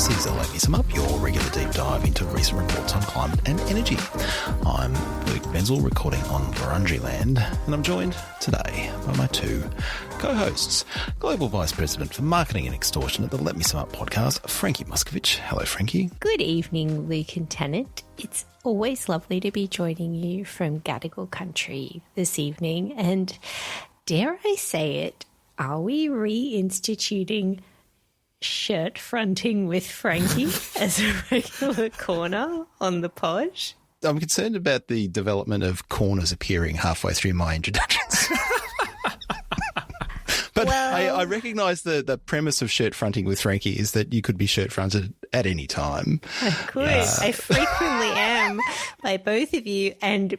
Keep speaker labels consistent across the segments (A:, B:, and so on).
A: This is a Let Me Sum Up, your regular deep dive into recent reports on climate and energy. I'm Luke Benzel, recording on Wurundjeri land, and I'm joined today by my two co-hosts, Global Vice President for Marketing and Extortion at the Let Me Sum Up podcast, Frankie Muscovich. Hello, Frankie.
B: Good evening, Luke and Tennant. It's always lovely to be joining you from Gadigal country this evening, and dare I say it, are we reinstituting shirt fronting with Frankie as a regular corner on the pod?
A: I'm concerned about the development of corners appearing halfway through my introductions. But I recognise the premise of shirt fronting with Frankie is that you could be shirt fronted at any time.
B: I could. I frequently am by both of you, and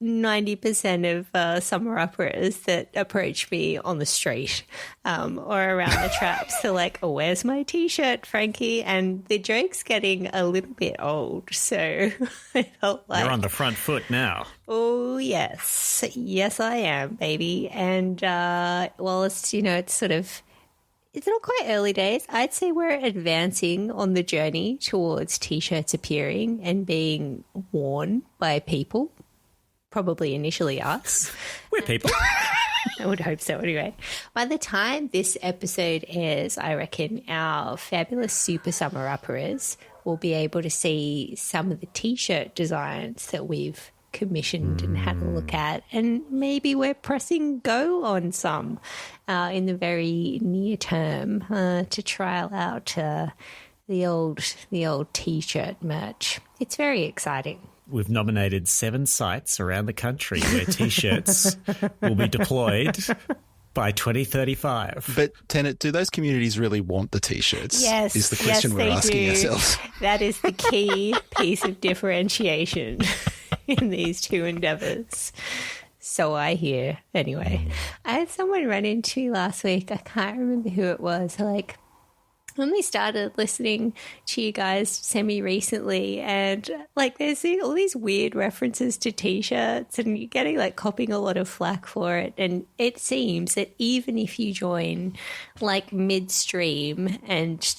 B: 90% of Summerupperers that approach me on the street or around the traps. They're like, oh, where's my T-shirt, Frankie? And the joke's getting a little bit old. So I felt like...
C: You're on the front foot now.
B: Oh, yes. Yes, I am, baby. And, well, it's, it's sort of... It's not quite early days. I'd say we're advancing on the journey towards T-shirts appearing and being worn by people. Probably initially us.
C: We're people.
B: I would hope so anyway. By the time this episode airs, I reckon our fabulous Super Summerupperers will be able to see some of the T-shirt designs that we've commissioned and had a look at, and maybe we're pressing go on some in the very near term to trial out the old T-shirt merch. It's very exciting.
C: We've nominated 7 sites around the country where T-shirts will be deployed by 2035.
A: But, Tennant, do those communities really want the T-shirts?
B: Yes.
A: Is the question we're asking ourselves.
B: That is the key piece of differentiation in these two endeavours. So I hear. Anyway, I had someone run into last week. I can't remember who it was. Like, I only started listening to you guys semi-recently, and like there's all these weird references to T-shirts, and you're getting like copping a lot of flack for it. And it seems that even if you join like midstream and,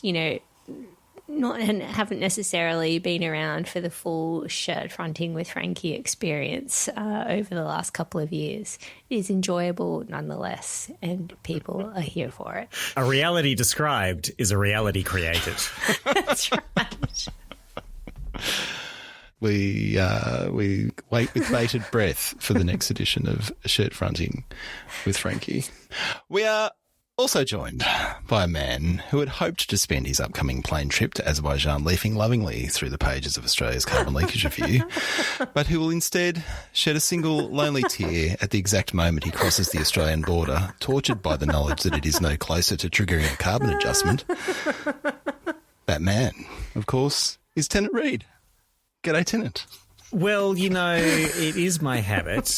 B: haven't necessarily been around for the full shirt fronting with Frankie experience over the last couple of years, it is enjoyable nonetheless, and people are here for it.
C: A reality described is a reality created.
B: That's right.
A: We wait with bated breath for the next edition of Shirt Fronting with Frankie. We are also joined by a man who had hoped to spend his upcoming plane trip to Azerbaijan leafing lovingly through the pages of Australia's Carbon Leakage Review, but who will instead shed a single lonely tear at the exact moment he crosses the Australian border, tortured by the knowledge that it is no closer to triggering a carbon adjustment. That man, of course, is Tennant Reid. G'day, Tennant.
C: Well, it is my habit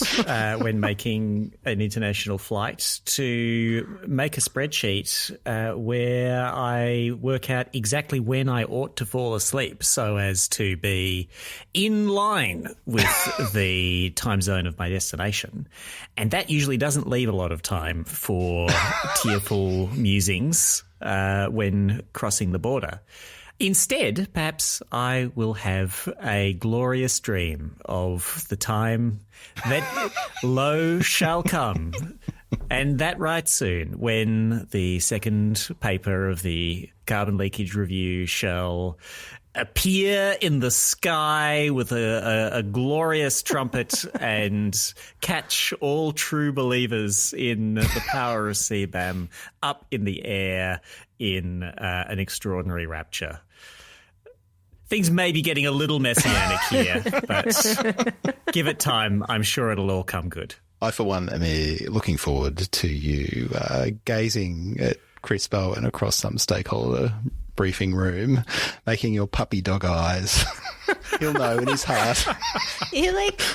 C: when making an international flight to make a spreadsheet where I work out exactly when I ought to fall asleep so as to be in line with the time zone of my destination. And that usually doesn't leave a lot of time for tearful musings when crossing the border. Instead, perhaps I will have a glorious dream of the time that lo shall come, and that right soon, when the second paper of the Carbon Leakage Review shall appear in the sky with a glorious trumpet and catch all true believers in the power of CBAM up in the air in an extraordinary rapture. Things may be getting a little messianic here, but give it time. I'm sure it'll all come good.
A: I, for one, am looking forward to you gazing at Chris Bowen across some stakeholder briefing room, making your puppy dog eyes. He'll know in his heart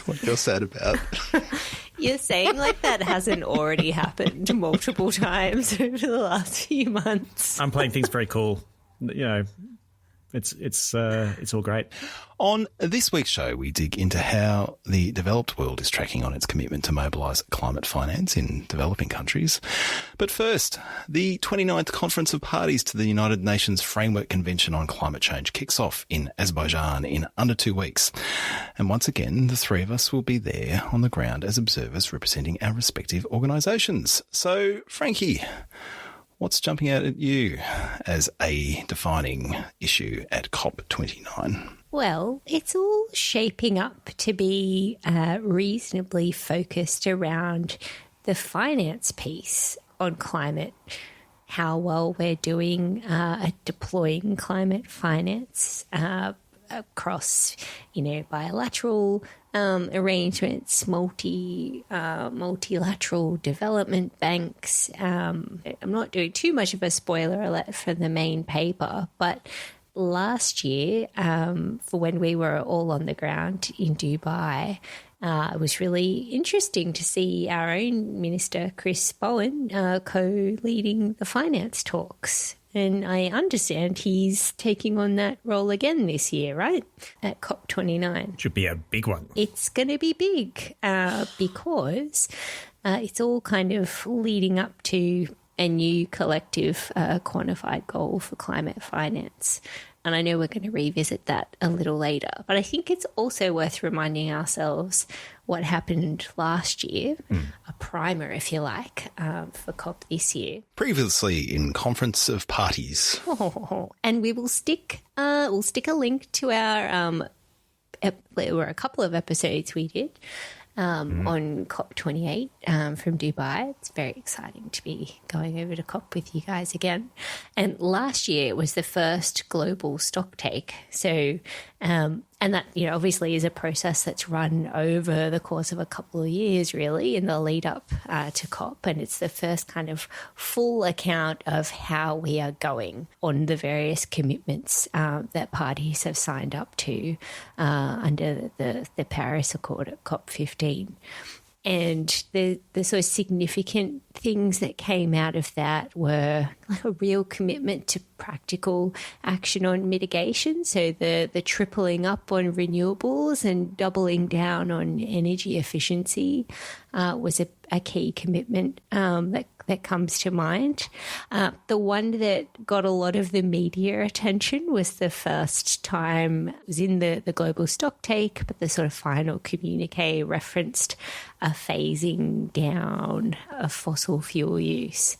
A: what you're sad about.
B: You're saying like that hasn't already happened multiple times over the last few months.
C: I'm playing things very cool. it's all great.
A: On this week's show, we dig into how the developed world is tracking on its commitment to mobilise climate finance in developing countries. But first, the 29th Conference of Parties to the United Nations Framework Convention on Climate Change kicks off in Azerbaijan in under 2 weeks. And once again, the three of us will be there on the ground as observers representing our respective organisations. So, Frankie, what's jumping out at you as a defining issue at COP29?
B: Well, it's all shaping up to be reasonably focused around the finance piece on climate, how well we're doing at deploying climate finance across, bilateral arrangements, multilateral development banks. I'm not doing too much of a spoiler alert for the main paper, but last year, for when we were all on the ground in Dubai, it was really interesting to see our own Minister, Chris Bowen, co-leading the finance talks. And I understand he's taking on that role again this year, right? At COP29.
C: Should be a big one.
B: It's going to be big because it's all kind of leading up to a new collective quantified goal for climate finance. And I know we're going to revisit that a little later. But I think it's also worth reminding ourselves what happened last year, a primer, if you like, for COP this year.
A: Previously in Conference of Parties.
B: And we will stick a link to our, there were a couple of episodes we did on COP28 from Dubai. It's very exciting to be going over to COP with you guys again. And last year it was the first global stock take. So, and that, obviously is a process that's run over the course of a couple of years, really, in the lead up to COP. And it's the first kind of full account of how we are going on the various commitments that parties have signed up to under the Paris Accord at COP15. And the sort of significant things that came out of that were like a real commitment to practical action on mitigation. So the tripling up on renewables and doubling down on energy efficiency was a key commitment that comes to mind. The one that got a lot of the media attention was the first time it was in the global stock take, but the sort of final communique referenced a phasing down of fossil fuel use.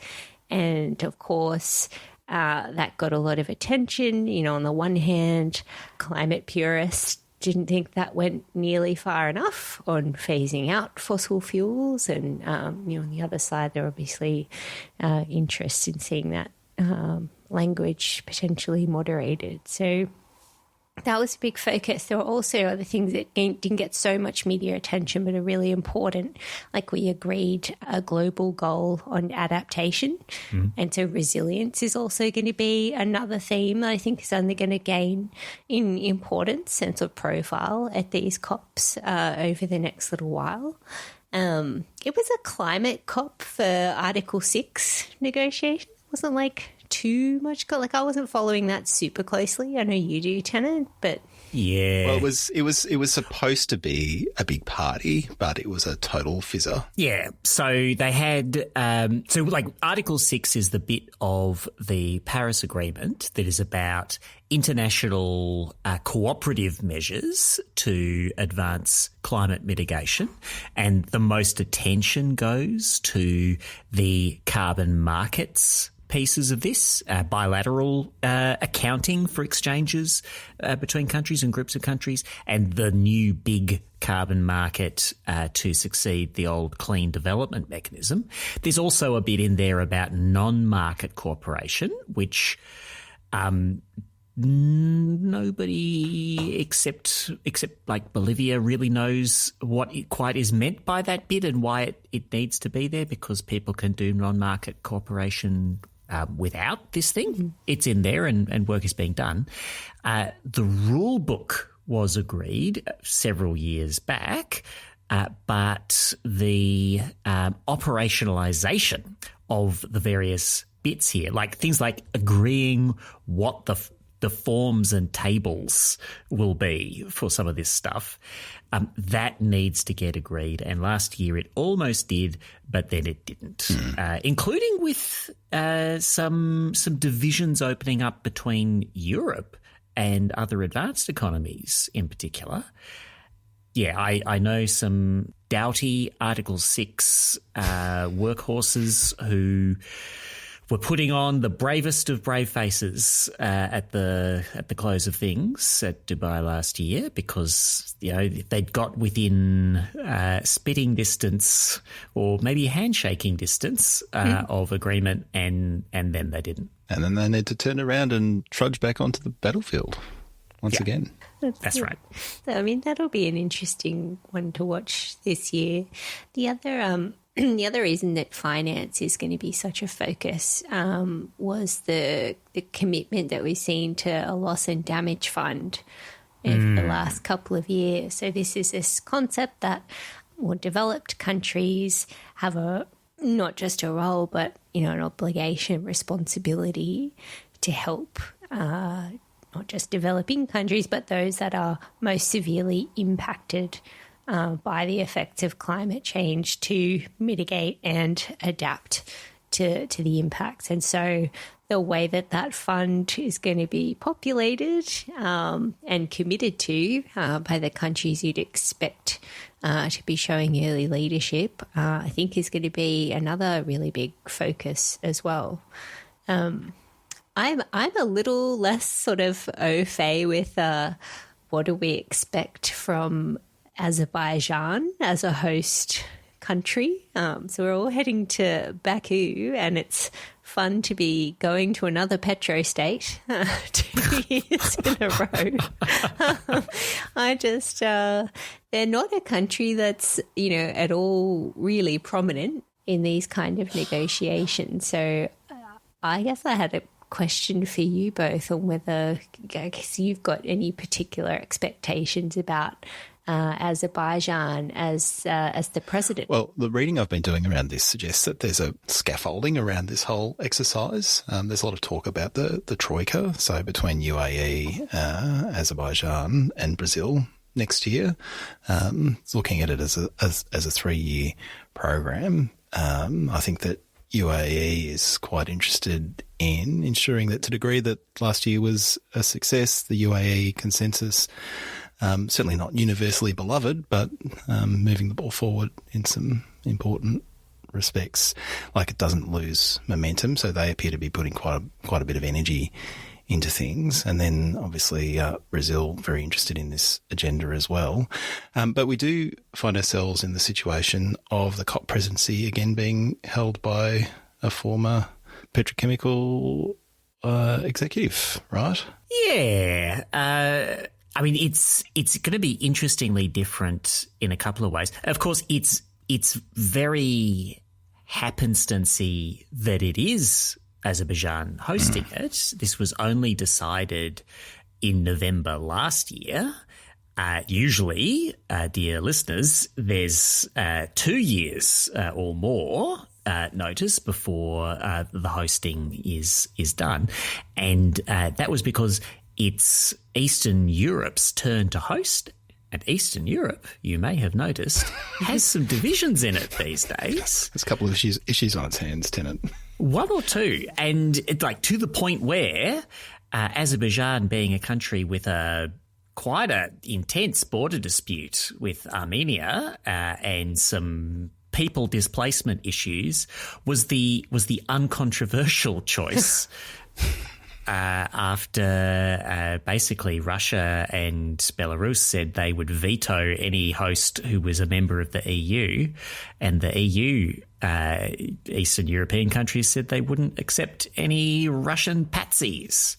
B: And of course, that got a lot of attention. On the one hand, climate purists didn't think that went nearly far enough on phasing out fossil fuels. And, on the other side, there are obviously interest in seeing that language potentially moderated. So that was a big focus. There were also other things that didn't get so much media attention but are really important. Like we agreed a global goal on adaptation. And so resilience is also going to be another theme that I think is only going to gain in importance and sort of profile at these COPs over the next little while. It was a climate COP for Article 6 negotiations. It wasn't like too much, like I wasn't following that super closely. I know you do, Tennant, but
C: yeah.
A: Well, it was supposed to be a big party, but it was a total fizzer.
C: Yeah. So they had Article 6 is the bit of the Paris Agreement that is about international cooperative measures to advance climate mitigation, and the most attention goes to the carbon markets pieces of this, bilateral accounting for exchanges between countries and groups of countries, and the new big carbon market to succeed the old clean development mechanism. There's also a bit in there about non-market cooperation, which nobody except like Bolivia really knows what it quite is meant by that bit and why it needs to be there, because people can do non-market cooperation without this thing. It's in there and work is being done. The rule book was agreed several years back, but the operationalization of the various bits here, like things like agreeing what the the forms and tables will be for some of this stuff, that needs to get agreed. And last year it almost did, but then it didn't, including with some divisions opening up between Europe and other advanced economies in particular. Yeah, I know some doughty Article 6 workhorses who were putting on the bravest of brave faces at the close of things at Dubai last year, because they'd got within spitting distance or maybe handshaking distance of agreement, and then they didn't.
A: And then they need to turn around and trudge back onto the battlefield once again.
B: That's
C: right.
B: So, I mean, that'll be an interesting one to watch this year. The other reason that finance is going to be such a focus was the commitment that we've seen to a loss and damage fund in the last couple of years. So this is this concept that more developed countries have not just a role, but an obligation, responsibility to help not just developing countries, but those that are most severely impacted by the effects of climate change, to mitigate and adapt to the impacts. And so the way that fund is going to be populated and committed to by the countries you'd expect to be showing early leadership, I think is going to be another really big focus as well. I'm a little less sort of au fait with what do we expect from Azerbaijan as a host country. So we're all heading to Baku, and it's fun to be going to another petro state 2 years in a row. They're not a country that's, at all really prominent in these kind of negotiations. So I guess I had a question for you both on whether, I guess, you've got any particular expectations about Azerbaijan as the president.
A: Well, the reading I've been doing around this suggests that there's a scaffolding around this whole exercise. There's a lot of talk about the troika, so between UAE, Azerbaijan and Brazil next year, looking at it as a 3-year program. I think that UAE is quite interested in ensuring that, to the degree that last year was a success, the UAE consensus, certainly not universally beloved, but moving the ball forward in some important respects, like it doesn't lose momentum. So they appear to be putting quite a bit of energy into things. And then obviously Brazil, very interested in this agenda as well. But we do find ourselves in the situation of the COP presidency again being held by a former petrochemical executive, right?
C: Yeah. I mean, it's going to be interestingly different in a couple of ways. Of course, it's very happenstancy that it is Azerbaijan hosting it. This was only decided in November last year. Usually, dear listeners, there's 2 years or more notice before the hosting is done. And that was because it's Eastern Europe's turn to host. And Eastern Europe, you may have noticed, has some divisions in it these days.
A: There's a couple of issues on its hands, Tennant.
C: One or two. And to the point where Azerbaijan, being a country with quite an intense border dispute with Armenia and some people displacement issues, was the uncontroversial choice. After basically Russia and Belarus said they would veto any host who was a member of the EU, and the EU, Eastern European countries, said they wouldn't accept any Russian patsies,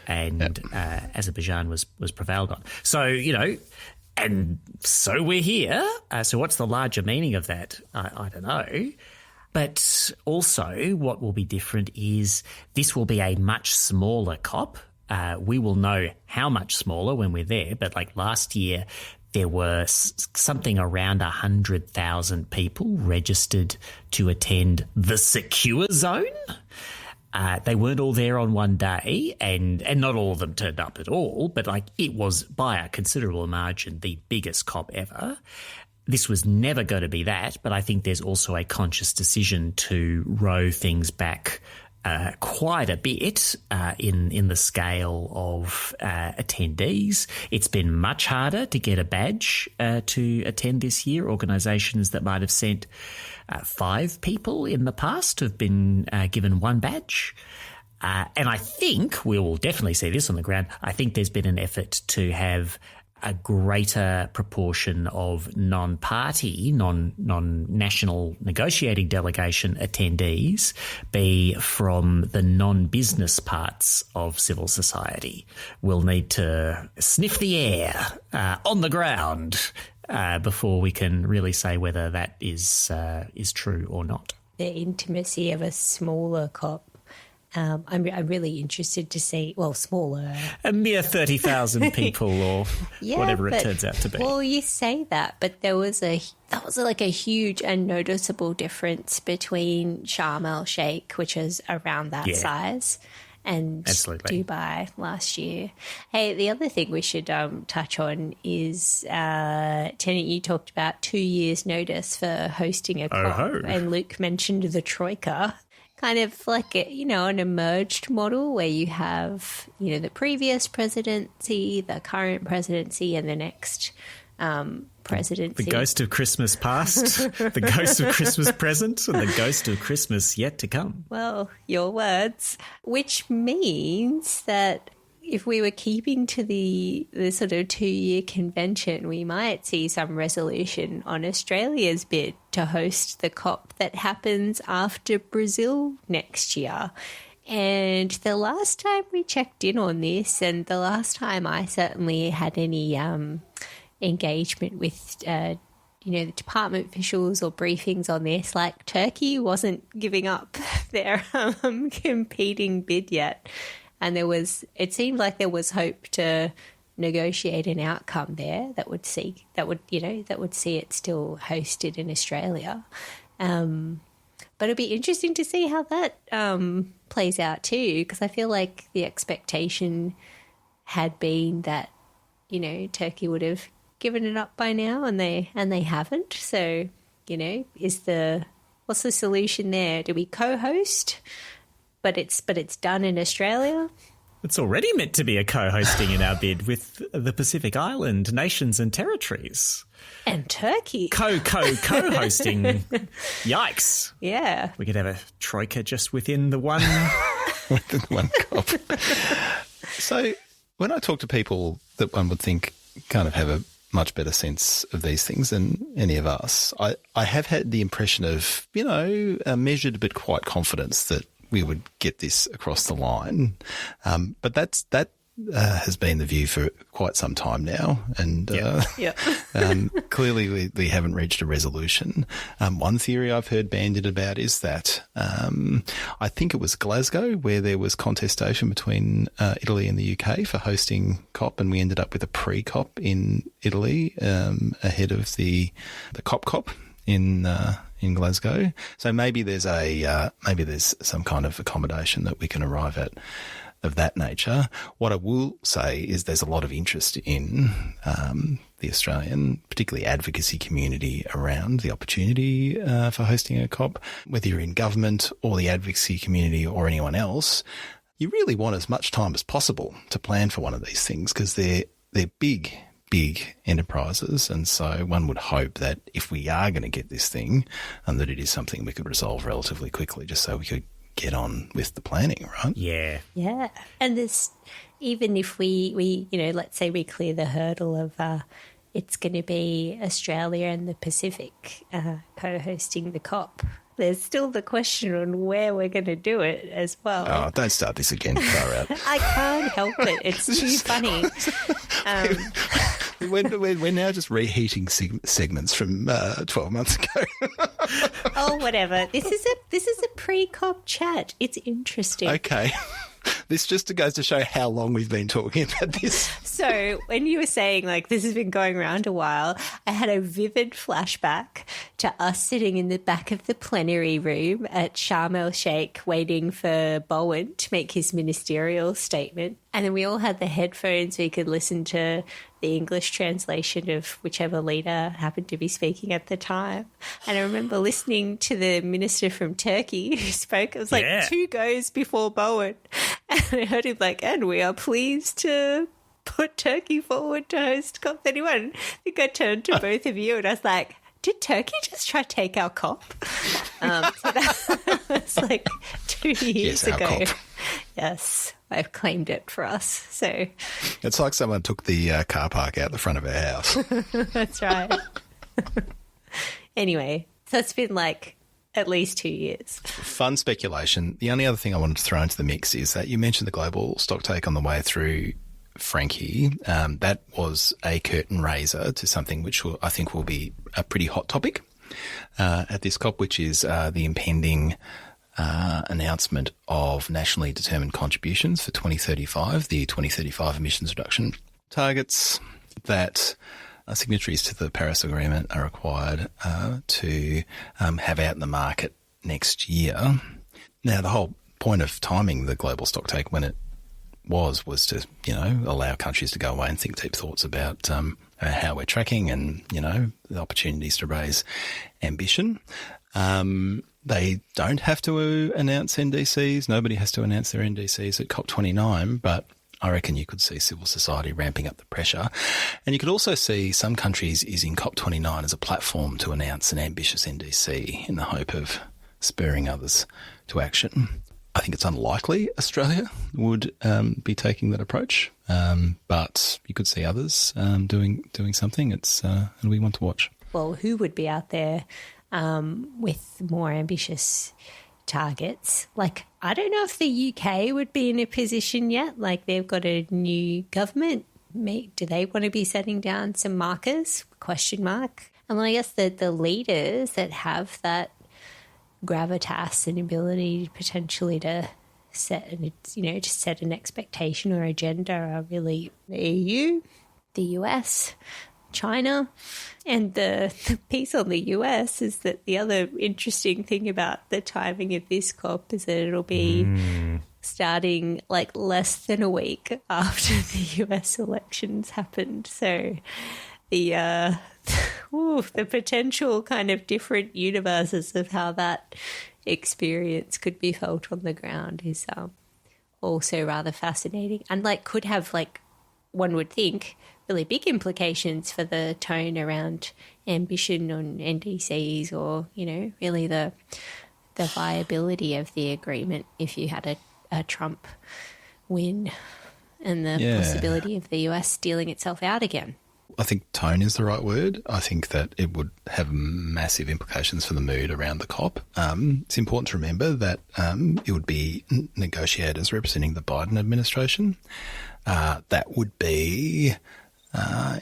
C: and Azerbaijan was prevailed on. So, and so we're here. So what's the larger meaning of that? I don't know. But also what will be different is this will be a much smaller COP. We will know how much smaller when we're there. But like last year, there were something around 100,000 people registered to attend the secure zone. They weren't all there on one day, and not all of them turned up at all, but like it was by a considerable margin the biggest COP ever. This was never going to be that, but I think there's also a conscious decision to row things back quite a bit in the scale of attendees. It's been much harder to get a badge to attend this year. Organisations that might have sent 5 people in the past have been given 1 badge. And I think we will definitely see this on the ground. I think there's been an effort to have a greater proportion of non-party, non-national negotiating delegation attendees be from the non-business parts of civil society. We'll need to sniff the air on the ground before we can really say whether that is true or not.
B: The intimacy of a smaller COP. I'm really interested to see, well, smaller.
C: A mere 30,000 people or whatever it turns out to be.
B: Well, you say that, but that was like a huge and noticeable difference between Sharm el-Sheikh, which is around that size, and Dubai last year. Hey, the other thing we should touch on is, Tennant, you talked about 2 years' notice for hosting a COP, and Luke mentioned the Troika. Kind of like, an emerged model where you have, the previous presidency, the current presidency, and the next presidency.
C: The ghost of Christmas past, the ghost of Christmas present, and the ghost of Christmas yet to come.
B: Well, your words. Which means that if we were keeping to the sort of 2-year convention, we might see some resolution on Australia's bid to host the COP that happens after Brazil next year. And the last time we checked in on this, and the last time I certainly had any engagement with the department officials or briefings on this, like Turkey wasn't giving up their competing bid yet. And it seemed like there was hope to negotiate an outcome there that would see it still hosted in Australia. But it'd be interesting to see how that plays out too, because I feel like the expectation had been that, Turkey would have given it up by now, and they haven't. So, what's the solution there? Do we co-host? But it's done in Australia.
C: It's already meant to be a co-hosting in our bid with the Pacific Island nations and territories.
B: And Turkey.
C: Co-hosting. Yikes.
B: Yeah.
C: We could have a troika just within the one...
A: within the one COP. So when I talk to people that one would think kind of have a much better sense of these things than any of us, I have had the impression of, a measured but quiet confidence that we would get this across the line. But that has been the view for quite some time now. And clearly we haven't reached a resolution. One theory I've heard bandied about is that I think it was Glasgow where there was contestation between Italy and the UK for hosting COP, and we ended up with a pre-COP in Italy ahead of the COP in Glasgow. So maybe there's some kind of accommodation that we can arrive at of that nature. What I will say is there's a lot of interest in the Australian, particularly advocacy community, around the opportunity for hosting a COP. Whether you're in government or the advocacy community or anyone else, you really want as much time as possible to plan for one of these things, because they're big enterprises, and so one would hope that if we are going to get this thing, that it is something we could resolve relatively quickly, just so we could get on with the planning, right?
C: Yeah.
B: And this, even if we let's say we clear the hurdle of it's going to be Australia and the Pacific co-hosting the COP, there's still the question on where we're going to do it as well.
A: Oh, don't start this again, far out.
B: I can't help it. It's too funny.
A: We're now just reheating segments from 12 months ago.
B: Oh, whatever. This is a pre-COP chat. It's interesting.
A: Okay. This just goes to show how long we've been talking about this.
B: So when you were saying, like, this has been going around a while, I had a vivid flashback to us sitting in the back of the plenary room at Sharm el-Sheikh waiting for Bowen to make his ministerial statement. And then we all had the headphones so we could listen to the English translation of whichever leader happened to be speaking at the time. And I remember listening to the minister from Turkey who spoke. It was like 2 goes before Bowen. And I heard him like, and we are pleased to put Turkey forward to host COP31. I think I turned to both of you and I was like, did Turkey just try to take our COP? So that was like 2 years ago.
A: COP.
B: Yes, I've claimed it for us. So
A: It's like someone took the car park out the front of our house.
B: that's right. Anyway, so it's been like at least 2 years.
A: Fun speculation. The only other thing I wanted to throw into the mix is that you mentioned the global stock take on the way through, Frankie. That was a curtain raiser to something which I think will be a pretty hot topic at this COP, which is the impending announcement of nationally determined contributions for 2035, the 2035 emissions reduction targets that signatories to the Paris Agreement are required to have out in the market next year. Now, the whole point of timing the global stock take when it was to, allow countries to go away and think deep thoughts about how we're tracking and, the opportunities to raise ambition. They don't have to announce NDCs. Nobody has to announce their NDCs at COP29, but I reckon you could see civil society ramping up the pressure. And you could also see some countries using COP29 as a platform to announce an ambitious NDC in the hope of spurring others to action. I think it's unlikely Australia would be taking that approach, but you could see others doing something. It'll be one to watch.
B: Well, who would be out there with more ambitious targets? Like, I don't know if the UK would be in a position yet. Like, they've got a new government. Do they want to be setting down some markers? Question mark. And then I guess the leaders that have that gravitas and ability potentially to set an expectation or agenda are really the EU, the US, China. And the piece on the US is that the other interesting thing about the timing of this COP is that it'll be starting like less than a week after the US elections happened. So the potential kind of different universes of how that experience could be felt on the ground is also rather fascinating and could have, one would think, really big implications for the tone around ambition on NDCs or, really the viability of the agreement if you had a Trump win and the possibility of the US stealing itself out again.
A: I think tone is the right word. I think that it would have massive implications for the mood around the COP. It's important to remember that it would be negotiators representing the Biden administration. That would be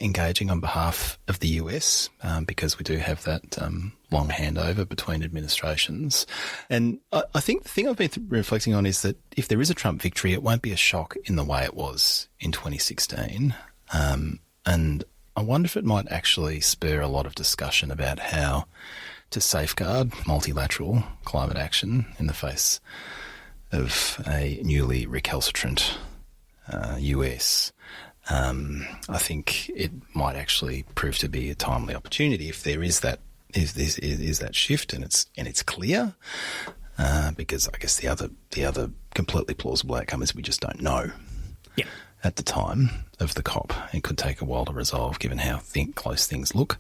A: engaging on behalf of the US because we do have that long handover between administrations. And I think the thing I've been reflecting on is that if there is a Trump victory, it won't be a shock in the way it was in 2016. And I wonder if it might actually spur a lot of discussion about how to safeguard multilateral climate action in the face of a newly recalcitrant US. I think it might actually prove to be a timely opportunity if there is that shift and it's clear. Because I guess the other completely plausible outcome is we just don't know.
C: Yeah.
A: At the time of the COP. It could take a while to resolve given how close things look.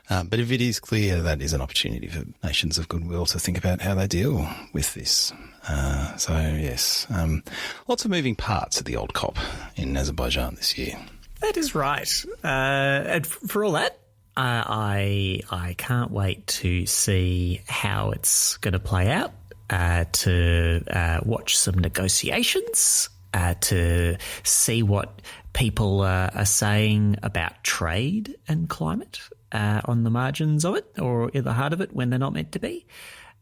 A: But if it is clear, that is an opportunity for nations of goodwill to think about how they deal with this. So, yes, lots of moving parts at the old COP in Azerbaijan this year.
C: That is right. And for all that, I can't wait to see how it's going to play out, to watch some negotiations, to see what people are saying about trade and climate on the margins of it or in the heart of it when they're not meant to be.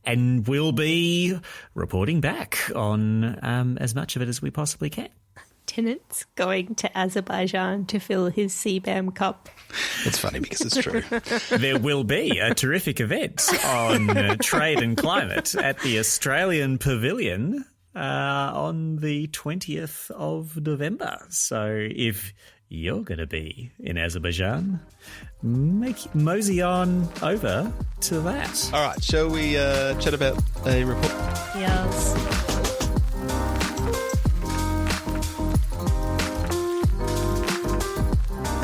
C: And we'll be reporting back on as much of it as we possibly can.
B: Tennant's going to Azerbaijan to fill his CBAM cup.
A: It's funny because it's true.
C: There will be a terrific event on trade and climate at the Australian Pavilion on the 20th of November. So if you're going to be in Azerbaijan, mosey on over to that.
A: All right, shall we chat about a report?
B: Yes.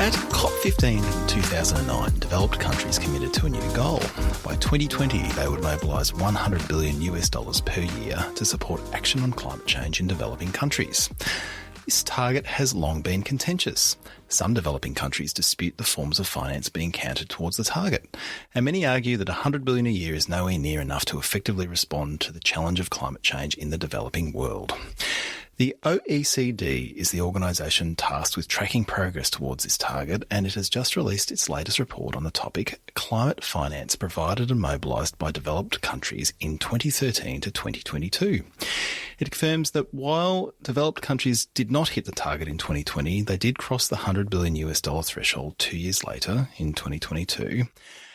A: At COP15 in 2009, developed countries committed to a new goal. By 2020, they would mobilise $100 billion per year to support action on climate change in developing countries. This target has long been contentious. Some developing countries dispute the forms of finance being counted towards the target, and many argue that $100 billion a year is nowhere near enough to effectively respond to the challenge of climate change in the developing world. The OECD is the organisation tasked with tracking progress towards this target, and it has just released its latest report on the topic, Climate Finance Provided and Mobilised by Developed Countries in 2013 to 2022. It confirms that while developed countries did not hit the target in 2020, they did cross the $100 billion threshold 2 years later in 2022.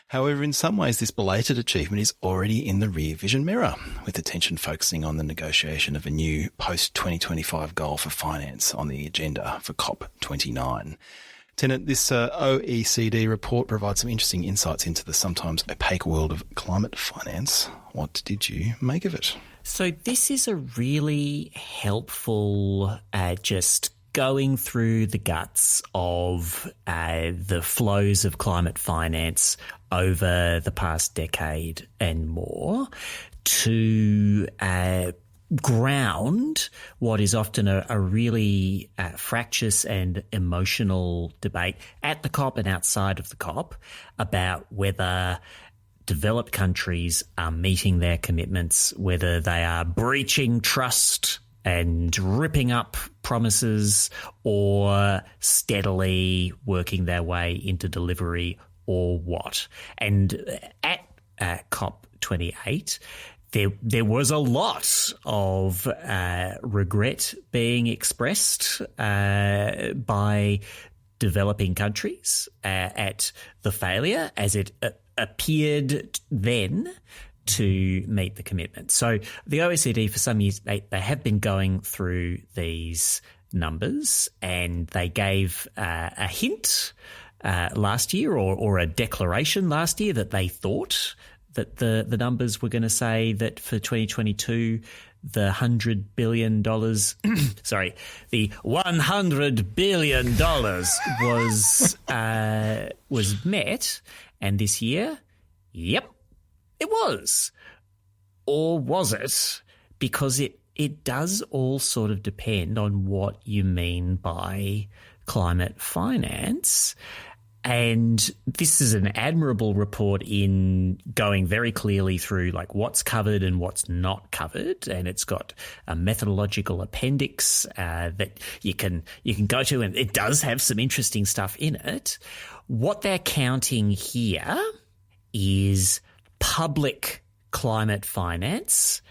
A: However, in some ways, this belated achievement is already in the rear vision mirror, with attention focusing on the negotiation of a new post-2025 goal for finance on the agenda for COP29. Tennant, this OECD report provides some interesting insights into the sometimes opaque world of climate finance. What did you make of it?
C: So this is a really helpful just going through the guts of the flows of climate finance over the past decade and more to ground what is often a really fractious and emotional debate at the COP and outside of the COP about whether developed countries are meeting their commitments, whether they are breaching trust and ripping up promises or steadily working their way into delivery or what. And at COP28, there was a lot of regret being expressed by developing countries at the failure as it appeared then to meet the commitment. So the OECD for some years, they have been going through these numbers, and they gave a hint last year or a declaration last year that they thought that the numbers were going to say that for 2022, the $100 billion, sorry, the $100 billion was met. And this year, yep, it was. Or was it? Because it does all sort of depend on what you mean by climate finance. And this is an admirable report in going very clearly through like what's covered and what's not covered. And it's got a methodological appendix that you can go to, and it does have some interesting stuff in it. What they're counting here is public climate finance,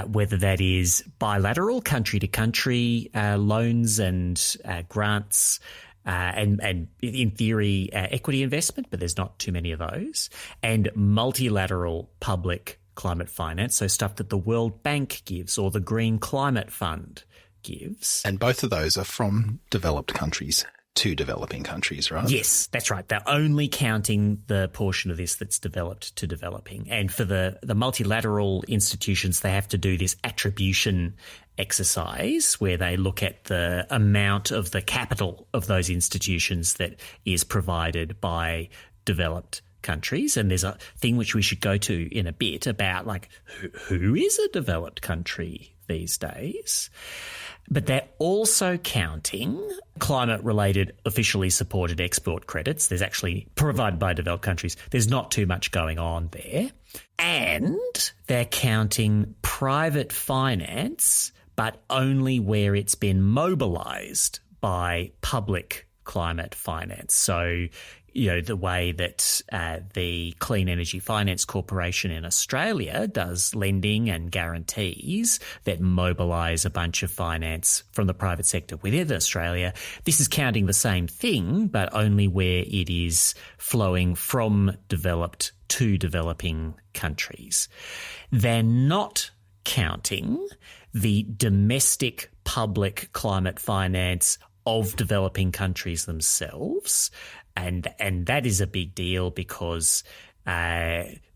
C: whether that is bilateral country-to-country loans and grants, and in theory, equity investment, but there's not too many of those, and multilateral public climate finance, so stuff that the World Bank gives or the Green Climate Fund gives.
A: And both of those are from developed countries to developing countries, right?
C: Yes, that's right. They're only counting the portion of this that's developed to developing. And for the multilateral institutions, they have to do this attribution exercise where they look at the amount of the capital of those institutions that is provided by developed countries. And there's a thing which we should go to in a bit about like who is a developed country these days. But they're also counting climate-related officially supported export credits. There's actually provided by developed countries. There's not too much going on there. And they're counting private finance, but only where it's been mobilised by public climate finance. So the way that the Clean Energy Finance Corporation in Australia does lending and guarantees that mobilise a bunch of finance from the private sector within Australia. This is counting the same thing, but only where it is flowing from developed to developing countries. They're not counting the domestic public climate finance of developing countries themselves. And that is a big deal because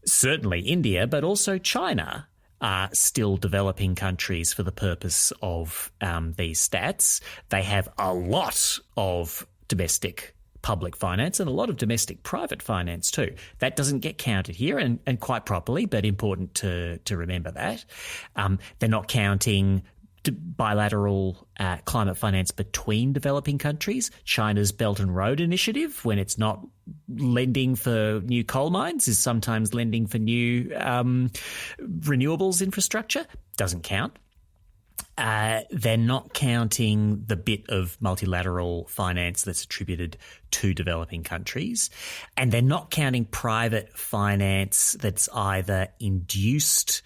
C: certainly India, but also China are still developing countries for the purpose of these stats. They have a lot of domestic public finance and a lot of domestic private finance too. That doesn't get counted here, and quite properly, but important to remember that. They're not counting bilateral climate finance between developing countries. China's Belt and Road Initiative, when it's not lending for new coal mines, is sometimes lending for new renewables infrastructure. Doesn't count. They're not counting the bit of multilateral finance that's attributed to developing countries. And they're not counting private finance that's either induced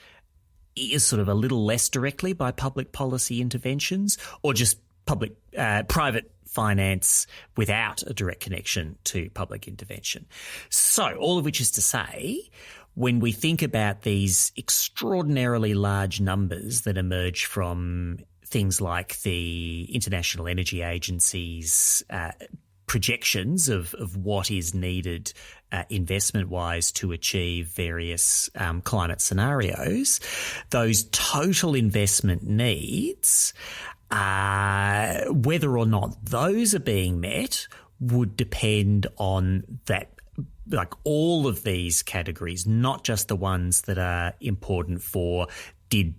C: is sort of a little less directly by public policy interventions, or just private finance without a direct connection to public intervention. So all of which is to say, when we think about these extraordinarily large numbers that emerge from things like the International Energy Agency's projections of what is needed investment-wise to achieve various climate scenarios, those total investment needs, whether or not those are being met would depend on that, like all of these categories, not just the ones that are important for did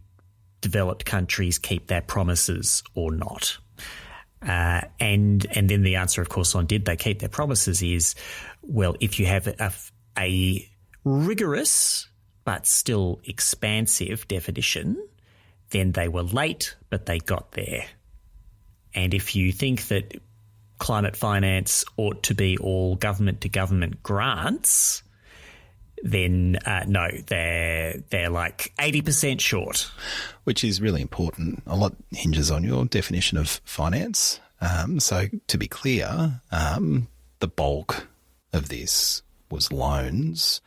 C: developed countries keep their promises or not. And then the answer, of course, on did they keep their promises is, well, if you have a rigorous but still expansive definition, then they were late, but they got there. And if you think that climate finance ought to be all government-to-government grants, then no, they're like 80% short.
A: Which is really important. A lot hinges on your definition of finance. So to be clear, the bulk of this was loans.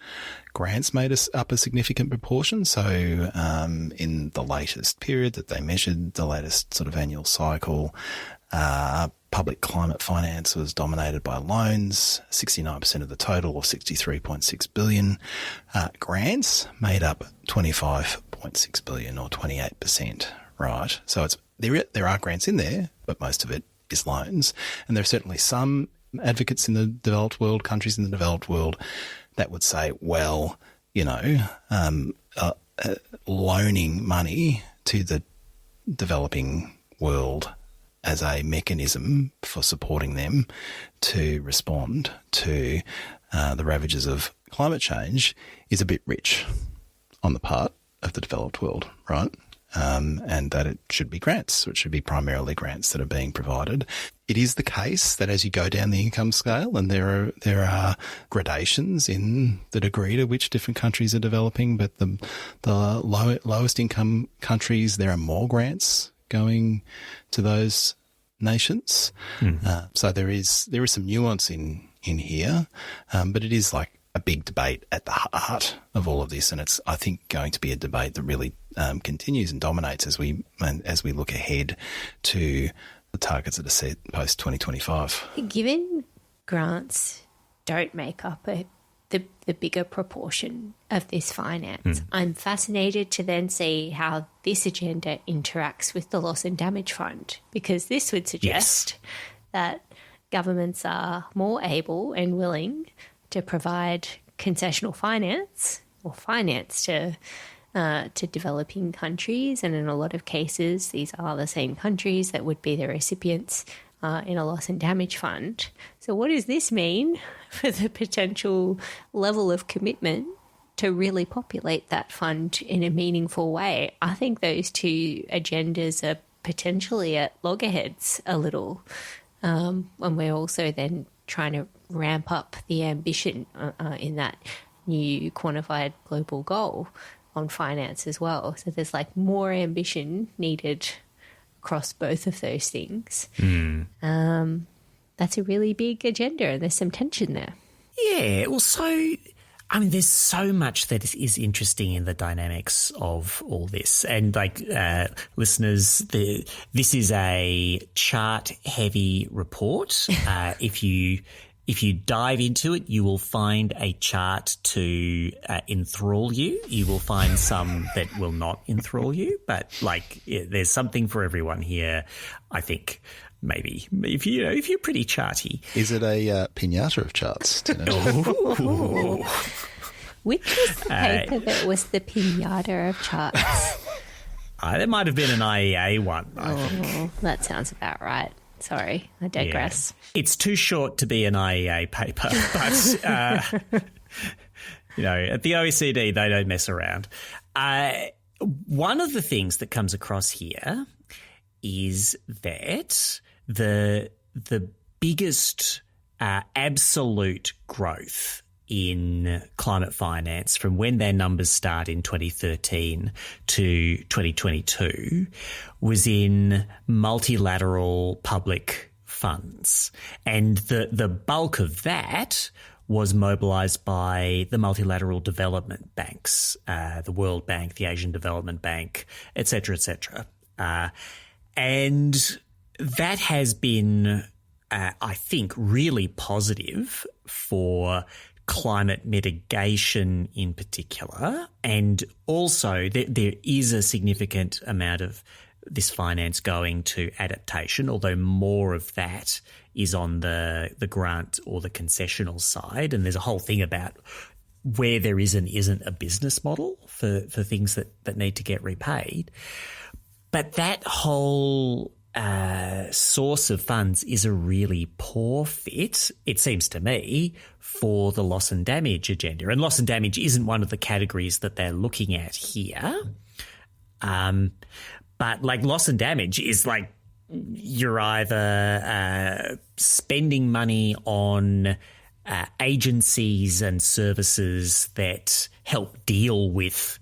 A: Grants made up a significant proportion. So in the latest period that they measured, the latest sort of annual cycle, public climate finance was dominated by loans, 69% of the total, or 63.6 billion. Grants made up 25.6 billion, or 28%, right? So there are grants in there, but most of it is loans. And there are certainly some advocates in the developed world, countries in the developed world, that would say, well, loaning money to the developing world as a mechanism for supporting them to respond to the ravages of climate change is a bit rich on the part of the developed world, right? And that it should be grants. So it should be primarily grants that are being provided. It is the case that as you go down the income scale, and there are gradations in the degree to which different countries are developing, but the lowest income countries, there are more grants going to those nations. So there is some nuance in here, but it is like a big debate at the heart of all of this, and it's, I think, going to be a debate that really continues and dominates as we look ahead to the targets that are set post 2025.
B: Given grants don't make up the bigger proportion of this finance, I'm fascinated to then see how this agenda interacts with the Loss and Damage Fund, because this would suggest that governments are more able and willing to provide concessional finance or finance to developing countries, and in a lot of cases these are the same countries that would be the recipients in a loss and damage fund. So what does this mean for the potential level of commitment to really populate that fund in a meaningful way? I think those two agendas are potentially at loggerheads a little, when we're also then trying to ramp up the ambition in that new quantified global goal on finance as well. So there's like more ambition needed across both of those things. That's a really big agenda, and there's some tension there.
C: Yeah, well, there's so much that is interesting in the dynamics of all this. And listeners, this is a chart-heavy report. If you dive into it, you will find a chart to enthrall you. You will find some that will not enthrall you. But there's something for everyone here, I think. Maybe if you're pretty charty.
A: Is it a pinata of charts? Do you know?
B: Which was the paper that was the pinata of charts?
C: There might have been an IEA one. I think.
B: That sounds about right. Sorry, I digress.
C: Yeah. It's too short to be an IEA paper, but at the OECD they don't mess around. One of the things that comes across here is that the biggest absolute growth in climate finance from when their numbers start in 2013 to 2022 was in multilateral public funds. And the bulk of that was mobilised by the multilateral development banks, the World Bank, the Asian Development Bank, et cetera, et cetera. And that has been, I think, really positive for climate mitigation in particular. And also there is a significant amount of this finance going to adaptation, although more of that is on the grant or the concessional side. And there's a whole thing about where there is and isn't a business model for things that need to get repaid. But that whole source of funds is a really poor fit, it seems to me, for the loss and damage agenda. And loss and damage isn't one of the categories that they're looking at here. But loss and damage is you're either spending money on agencies and services that help deal with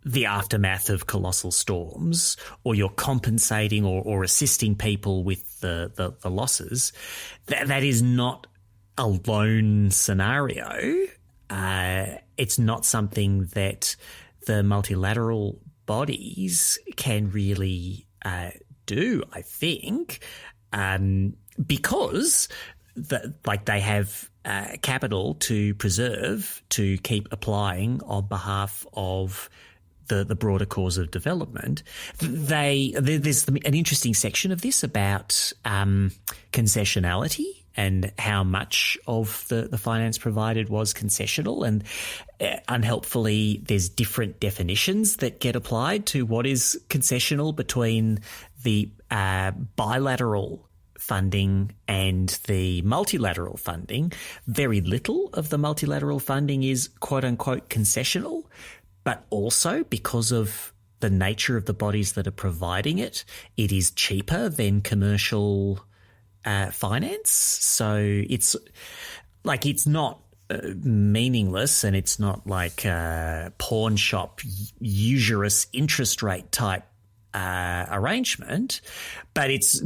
C: the aftermath of colossal storms, or you're compensating or assisting people with the losses. That is not a lone scenario. It's not something that the multilateral bodies can really do, I think, because they have capital to preserve, to keep applying on behalf of the broader cause of development. There's an interesting section of this about concessionality and how much of the finance provided was concessional. And unhelpfully, there's different definitions that get applied to what is concessional between the bilateral funding and the multilateral funding. Very little of the multilateral funding is quote unquote concessional, but also because of the nature of the bodies that are providing it, it is cheaper than commercial finance. So it's not meaningless, and it's not like a pawn shop usurious interest rate type arrangement, but it's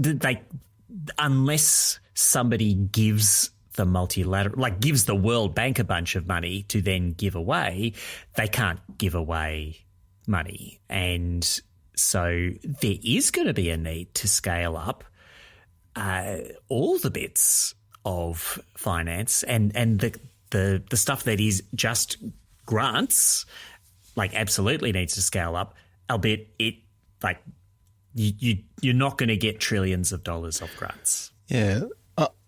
C: unless somebody gives the multilateral, gives the World Bank a bunch of money to then give away, they can't give away money. And so there is going to be a need to scale up all the bits of finance and the stuff that is just grants, absolutely needs to scale up, albeit you're not going to get trillions of dollars of grants.
A: Yeah.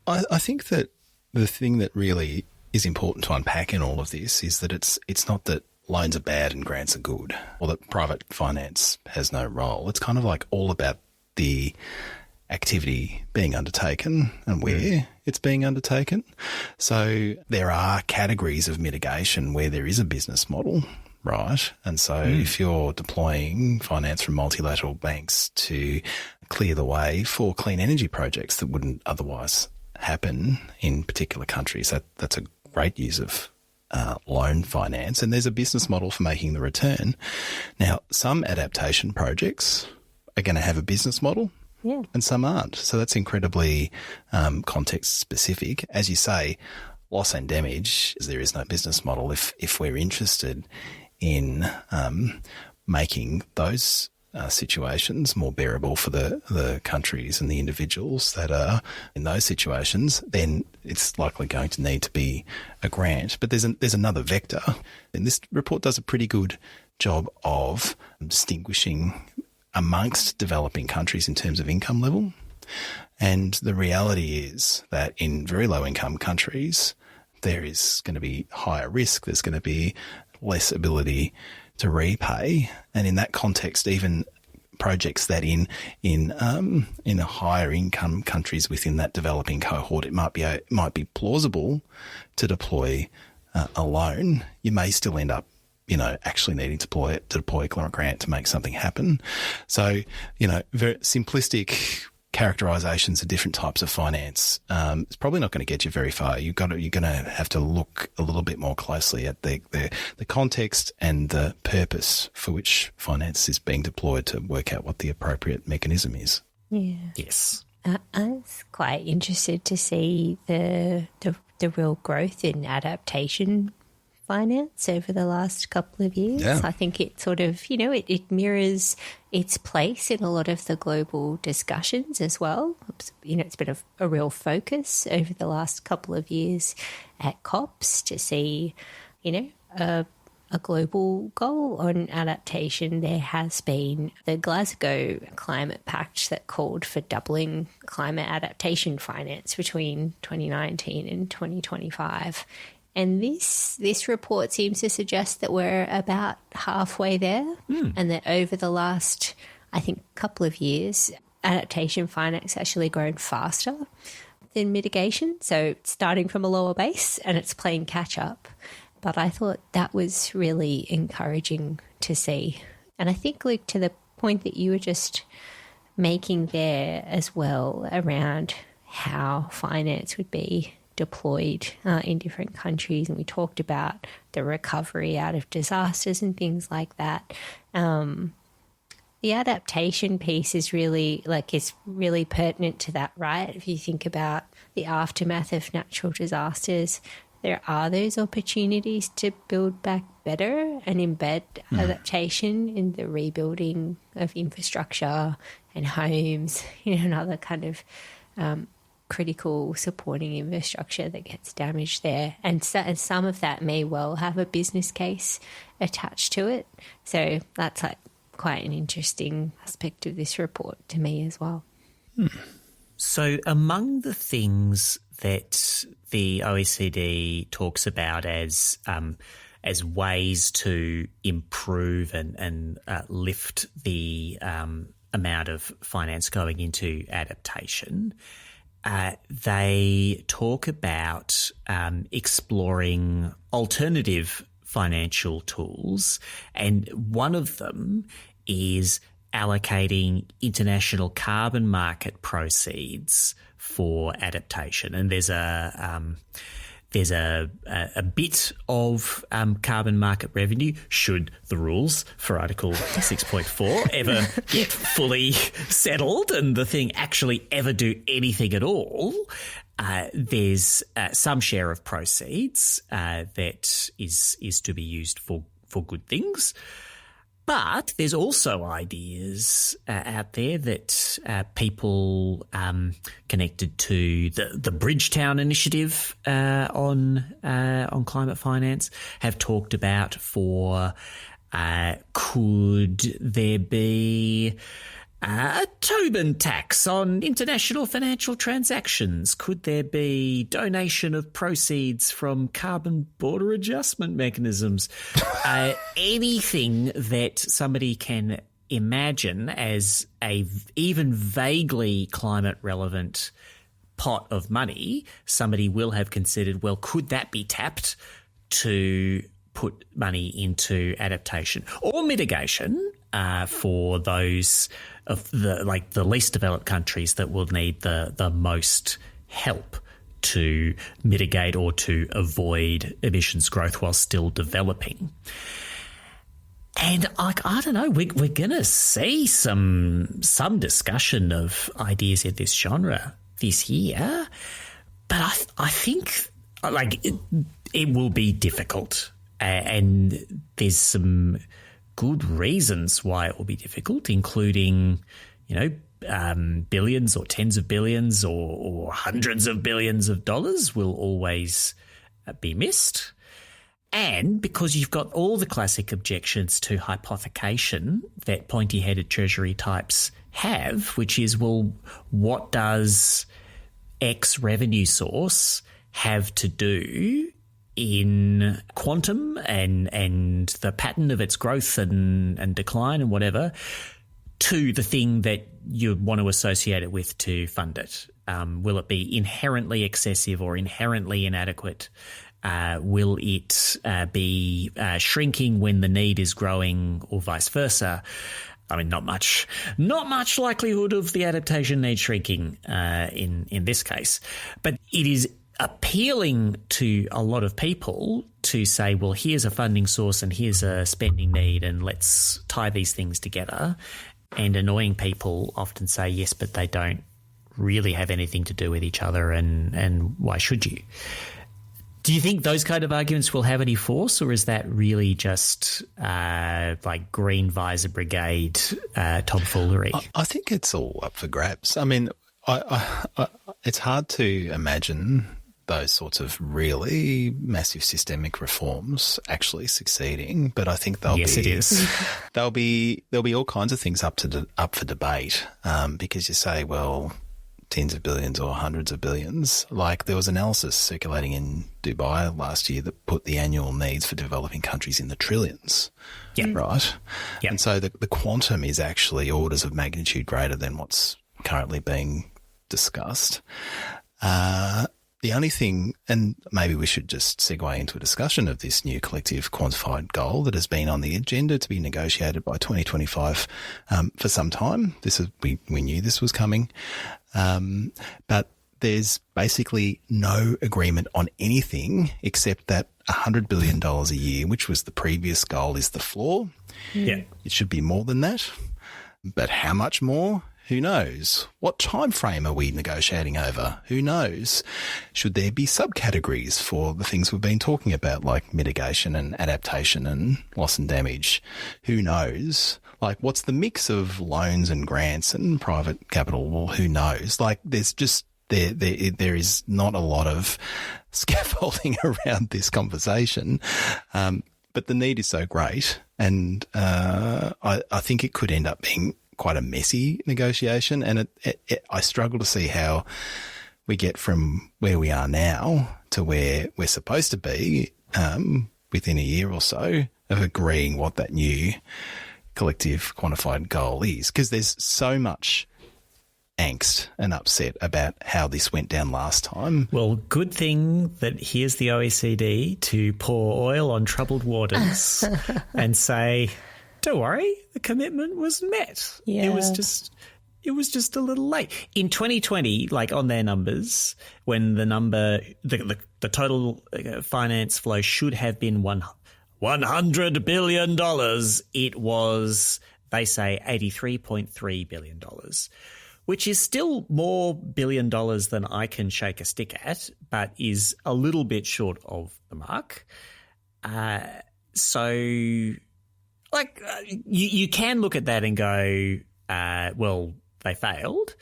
A: I think that the thing that really is important to unpack in all of this is that it's not that loans are bad and grants are good, or that private finance has no role. It's kind of all about the activity being undertaken and where it's being undertaken. So there are categories of mitigation where there is a business model, right? And so if you're deploying finance from multilateral banks to clear the way for clean energy projects that wouldn't otherwise happen in particular countries, that's a great use of loan finance, and there's a business model for making the return. Now, some adaptation projects are going to have a business model, and some aren't. So that's incredibly context specific. As you say, loss and damage, there is no business model. If we're interested in making those situations more bearable for the countries and the individuals that are in those situations, then it's likely going to need to be a grant. But there's another vector, and this report does a pretty good job of distinguishing amongst developing countries in terms of income level. And the reality is that in very low income countries, there is going to be higher risk. There's going to be less ability to repay, and in that context, even projects that in a higher income countries within that developing cohort, it might be plausible to deploy a loan. You may still end up, actually needing to deploy a grant to make something happen. So, very simplistic characterizations of different types of finance, it's probably not going to get you very far. You're going to have to look a little bit more closely at the context and the purpose for which finance is being deployed to work out what the appropriate mechanism is.
B: Yeah.
C: Yes.
B: I was quite interested to see the real growth in adaptation finance over the last couple of years.
A: Yeah.
B: I think it sort of, it mirrors its place in a lot of the global discussions as well. It's been a real focus over the last couple of years at COPs to see, a global goal on adaptation. There has been the Glasgow Climate Pact that called for doubling climate adaptation finance between 2019 and 2025. And this report seems to suggest that we're about halfway there, and that over the last, I think, couple of years, adaptation finance actually grown faster than mitigation. So it's starting from a lower base and it's playing catch up. But I thought that was really encouraging to see. And I think, Luke, to the point that you were just making there as well around how finance would be deployed in different countries, and we talked about the recovery out of disasters and things like that. The adaptation piece is really pertinent to that, right? If you think about the aftermath of natural disasters, there are those opportunities to build back better and embed adaptation in the rebuilding of infrastructure and homes, and other kind of critical supporting infrastructure that gets damaged there. And some of that may well have a business case attached to it. So that's quite an interesting aspect of this report to me as well.
C: So among the things that the OECD talks about as ways to improve and lift the amount of finance going into adaptation, they talk about exploring alternative financial tools, and one of them is allocating international carbon market proceeds for adaptation. And there's a bit of carbon market revenue, should the rules for Article 6.4 ever get fully settled and the thing actually ever do anything at all. There's some share of proceeds that is to be used for good things. But there's also ideas out there that people connected to the Bridgetown initiative on climate finance have talked about could there be a Tobin tax on international financial transactions? Could there be donation of proceeds from carbon border adjustment mechanisms? Anything that somebody can imagine as a even vaguely climate relevant pot of money, somebody will have considered, well, could that be tapped to put money into adaptation or mitigation for those of the least developed countries that will need the most help to mitigate or to avoid emissions growth while still developing. And I don't know, we're going to see some discussion of ideas in this genre this year, but I think it will be difficult, and there's some good reasons why it will be difficult, including, billions or tens of billions or hundreds of billions of dollars will always be missed. And because you've got all the classic objections to hypothecation that pointy-headed Treasury types have, which is, well, what does X revenue source have to do in quantum and the pattern of its growth and decline and whatever to the thing that you want to associate it with to fund it? Will it be inherently excessive or inherently inadequate? Will it be shrinking when the need is growing, or vice versa? I mean, not much likelihood of the adaptation need shrinking in this case. But it is appealing to a lot of people to say, well, here's a funding source and here's a spending need, and let's tie these things together. And annoying people often say, yes, but they don't really have anything to do with each other, and why should you? Do you think those kind of arguments will have any force, or is that really just like Green Visor Brigade tomfoolery?
A: I think it's all up for grabs. I mean, it's hard to imagine those sorts of really massive systemic reforms actually succeeding, but I think they'll
C: yes,
A: be.
C: It is.
A: There'll be all kinds of things up for debate, because you say, well, tens of billions or hundreds of billions. Like, there was analysis circulating in Dubai last year that put the annual needs for developing countries in the trillions.
C: Yeah.
A: Right?
C: Yeah.
A: And so the quantum is actually orders of magnitude greater than what's currently being discussed. The only thing, and maybe we should just segue into a discussion of this new collective quantified goal that has been on the agenda to be negotiated by 2025 for some time. We knew this was coming. But there's basically no agreement on anything except that $100 billion a year, which was the previous goal, is the floor.
C: Yeah.
A: It should be more than that. But how much more? Who knows? What time frame are we negotiating over? Who knows? Should there be subcategories for the things we've been talking about, like mitigation and adaptation and loss and damage? Who knows? Like, what's the mix of loans and grants and private capital? Well, who knows? Like, there's just there is not a lot of scaffolding around this conversation, but the need is so great, and I think it could end up being quite a messy negotiation, and I struggle to see how we get from where we are now to where we're supposed to be within a year or so of agreeing what that new collective quantified goal is, because there's so much angst and upset about how this went down last time.
C: Well, good thing that here's the OECD to pour oil on troubled waters and say, don't worry, the commitment was met.
B: Yeah.
C: It was just a little late. In 2020, like on their numbers, when the total finance flow should have been $100 billion, it was, they say, $83.3 billion, which is still more billion dollars than I can shake a stick at, but is a little bit short of the mark. You can look at that and go, well, they failed.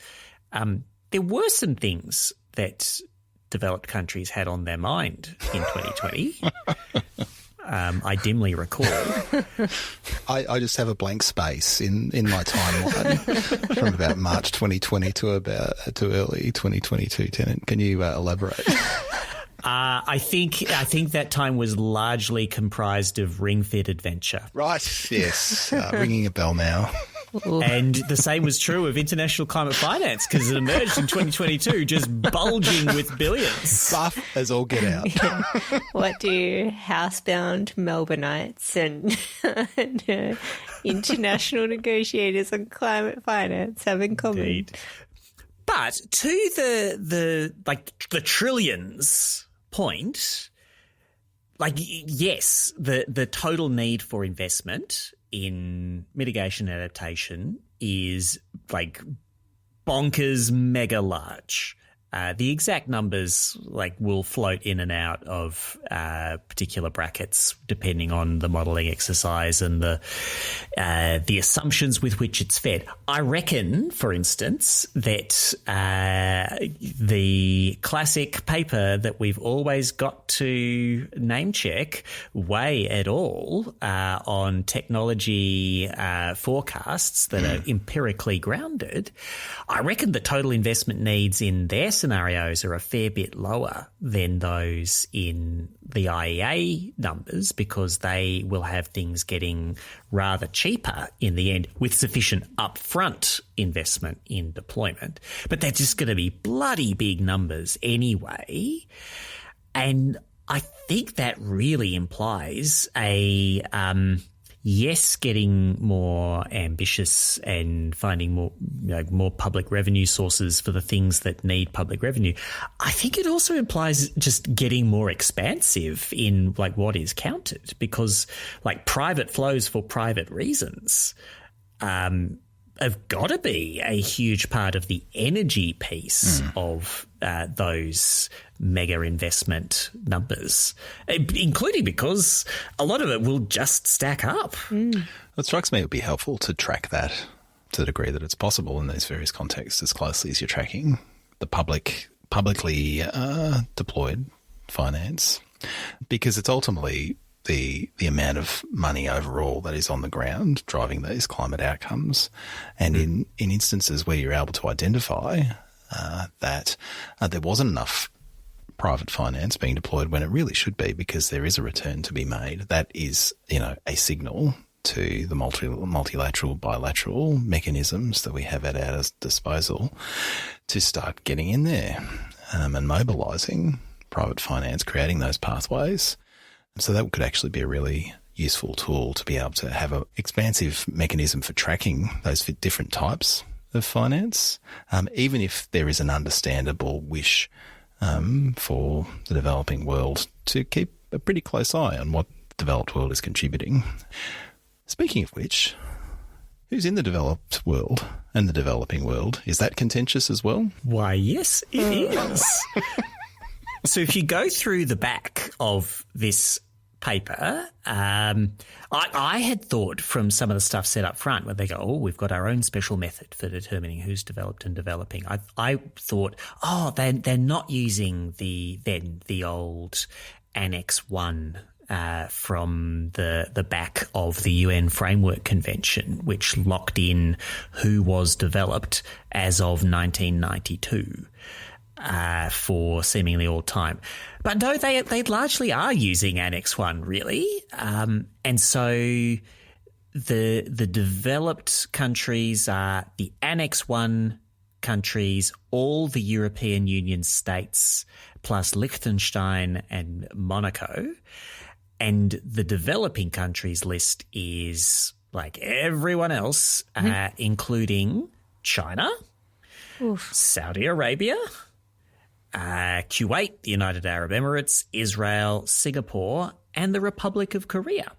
C: There were some things that developed countries had on their mind in 2020. I dimly recall.
A: I just have a blank space in my timeline from about March 2020 to early 2022. Tennant, can you elaborate?
C: I think that time was largely comprised of Ring Fit Adventure.
A: Right, yes. Ringing a bell now.
C: And the same was true of international climate finance, because it emerged in 2022 just bulging with billions.
A: Buff as all get out.
B: Yeah. What do housebound Melbourneites and international negotiators on climate finance have in common?
C: Indeed. But to the trillions point, yes, the total need for investment in mitigation and adaptation is bonkers mega large. The exact numbers will float in and out of particular brackets depending on the modelling exercise and the assumptions with which it's fed. I reckon, for instance, that the classic paper that we've always got to name check, Way et al. On technology forecasts that are empirically grounded, I reckon the total investment needs in their scenarios are a fair bit lower than those in the IEA numbers because they will have things getting rather cheaper in the end with sufficient upfront investment in deployment. But they're just going to be bloody big numbers anyway. And I think that really implies a yes, getting more ambitious and finding more public revenue sources for the things that need public revenue. I think it also implies just getting more expansive in what is counted, because private flows for private reasons have got to be a huge part of the energy piece of those mega investment numbers, including because a lot of it will just stack up.
A: It strikes me it would be helpful to track that to the degree that it's possible in these various contexts as closely as you're tracking the publicly deployed finance, because it's ultimately the amount of money overall that is on the ground driving these climate outcomes. And in instances where you're able to identify that there wasn't enough private finance being deployed when it really should be, because there is a return to be made, that is, a signal to the multilateral, bilateral mechanisms that we have at our disposal to start getting in there and mobilising private finance, creating those pathways. So that could actually be a really useful tool to be able to have an expansive mechanism for tracking those different types of finance, even if there is an understandable wish for the developing world to keep a pretty close eye on what the developed world is contributing. Speaking of which, who's in the developed world and the developing world? Is that contentious as well?
C: Why, yes, it is. So if you go through the back of this paper, I had thought from some of the stuff set up front where they go, oh, we've got our own special method for determining who's developed and developing. I thought, they're not using the old Annex 1 from the back of the UN Framework Convention, which locked in who was developed as of 1992. For seemingly all time. But no, they largely are using Annex 1, really. And so the developed countries are the Annex 1 countries, all the European Union states, plus Liechtenstein and Monaco. And the developing countries list is like everyone else, including China, Saudi Arabia, Kuwait, the United Arab Emirates, Israel, Singapore, and the Republic of Korea,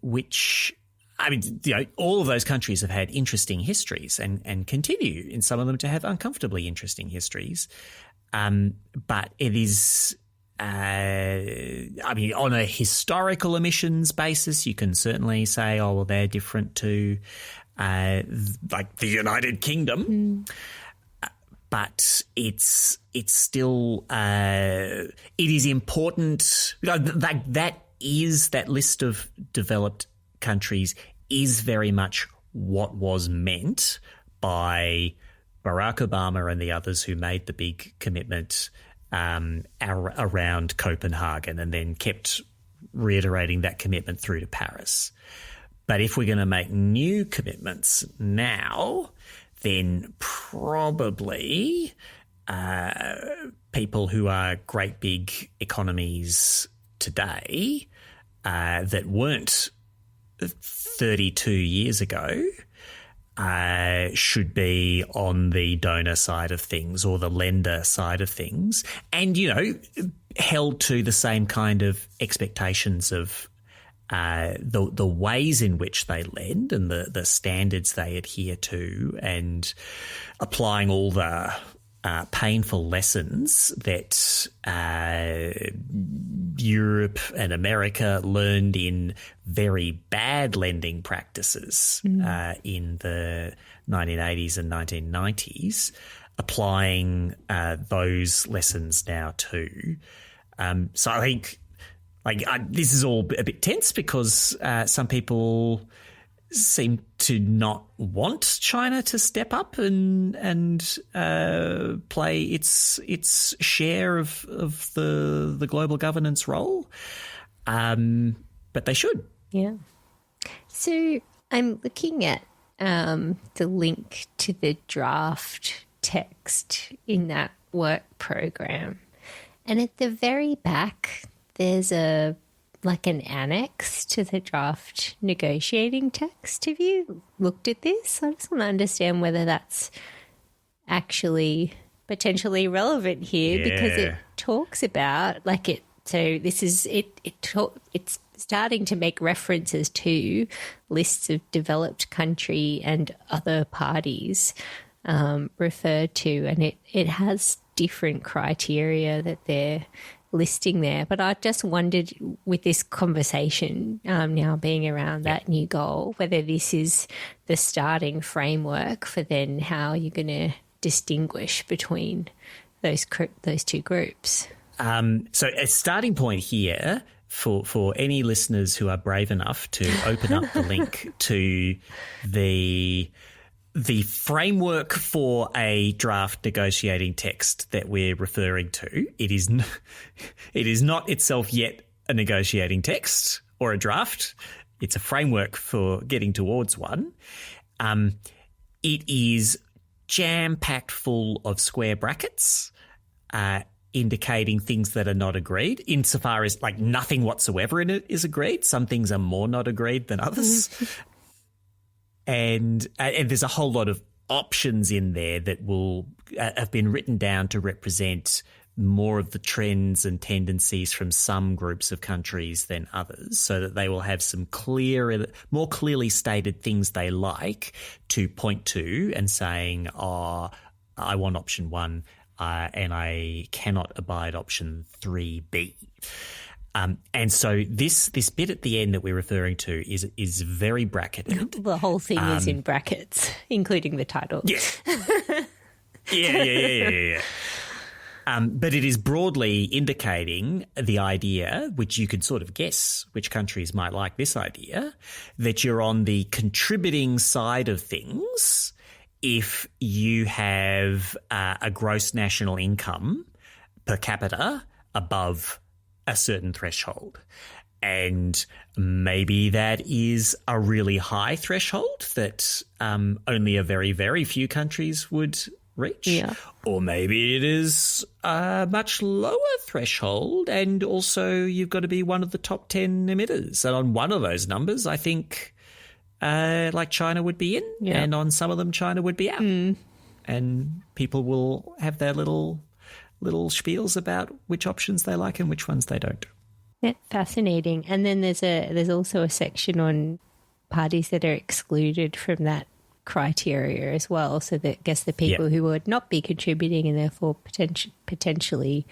C: which, I mean, all of those countries have had interesting histories and continue in some of them to have uncomfortably interesting histories. But it is, on a historical emissions basis, you can certainly say, oh, well, they're different to like the United Kingdom. But it's still it is important that list of developed countries is very much what was meant by Barack Obama and the others who made the big commitment around Copenhagen and then kept reiterating that commitment through to Paris. But if we're going to make new commitments now, then probably people who are great big economies today that weren't 32 years ago should be on the donor side of things or the lender side of things, and, held to the same kind of expectations of the ways in which they lend and the standards they adhere to, and applying all the painful lessons that Europe and America learned in very bad lending practices in the 1980s and 1990s, applying those lessons now too. So I think this is all a bit tense because some people seem to not want China to step up and play its share of the global governance role, but they should.
B: Yeah. So I'm looking at the link to the draft text in that work program, and at the very back there's an annex to the draft negotiating text. Have you looked at this? I just want to understand whether that's actually potentially relevant here, because it talks about it's starting to make references to lists of developed country and other parties referred to, and it has different criteria that they're listing there. But I just wondered, with this conversation now being around that new goal, whether this is the starting framework for then how you're going to distinguish between those two groups.
C: So a starting point here for any listeners who are brave enough to open up the link to the framework for a draft negotiating text that we're referring to. It is not itself yet a negotiating text or a draft. It's a framework for getting towards one. It is jam-packed full of square brackets, indicating things that are not agreed, insofar as nothing whatsoever in it is agreed. Some things are more not agreed than others. And there's a whole lot of options in there that will have been written down to represent more of the trends and tendencies from some groups of countries than others, so that they will have some more clearly stated things they like to point to and saying, I want option 1 and I cannot abide option 3B. And so this bit at the end that we're referring to is very bracketed.
B: The whole thing is in brackets, including the title.
C: Yeah. Yeah. But it is broadly indicating the idea, which you could sort of guess which countries might like this idea, that you're on the contributing side of things if you have a gross national income per capita above a certain threshold. And maybe that is a really high threshold that only a very, very few countries would reach.
B: Yeah.
C: Or maybe it is a much lower threshold, and also you've got to be one of the top 10 emitters. And on one of those numbers, I think China would be in, and on some of them China would be out. And people will have their little spiels about which options they like and which ones they don't.
B: Yeah, fascinating. And then there's also a section on parties that are excluded from that criteria as well. So that I guess the people who would not be contributing and therefore potentially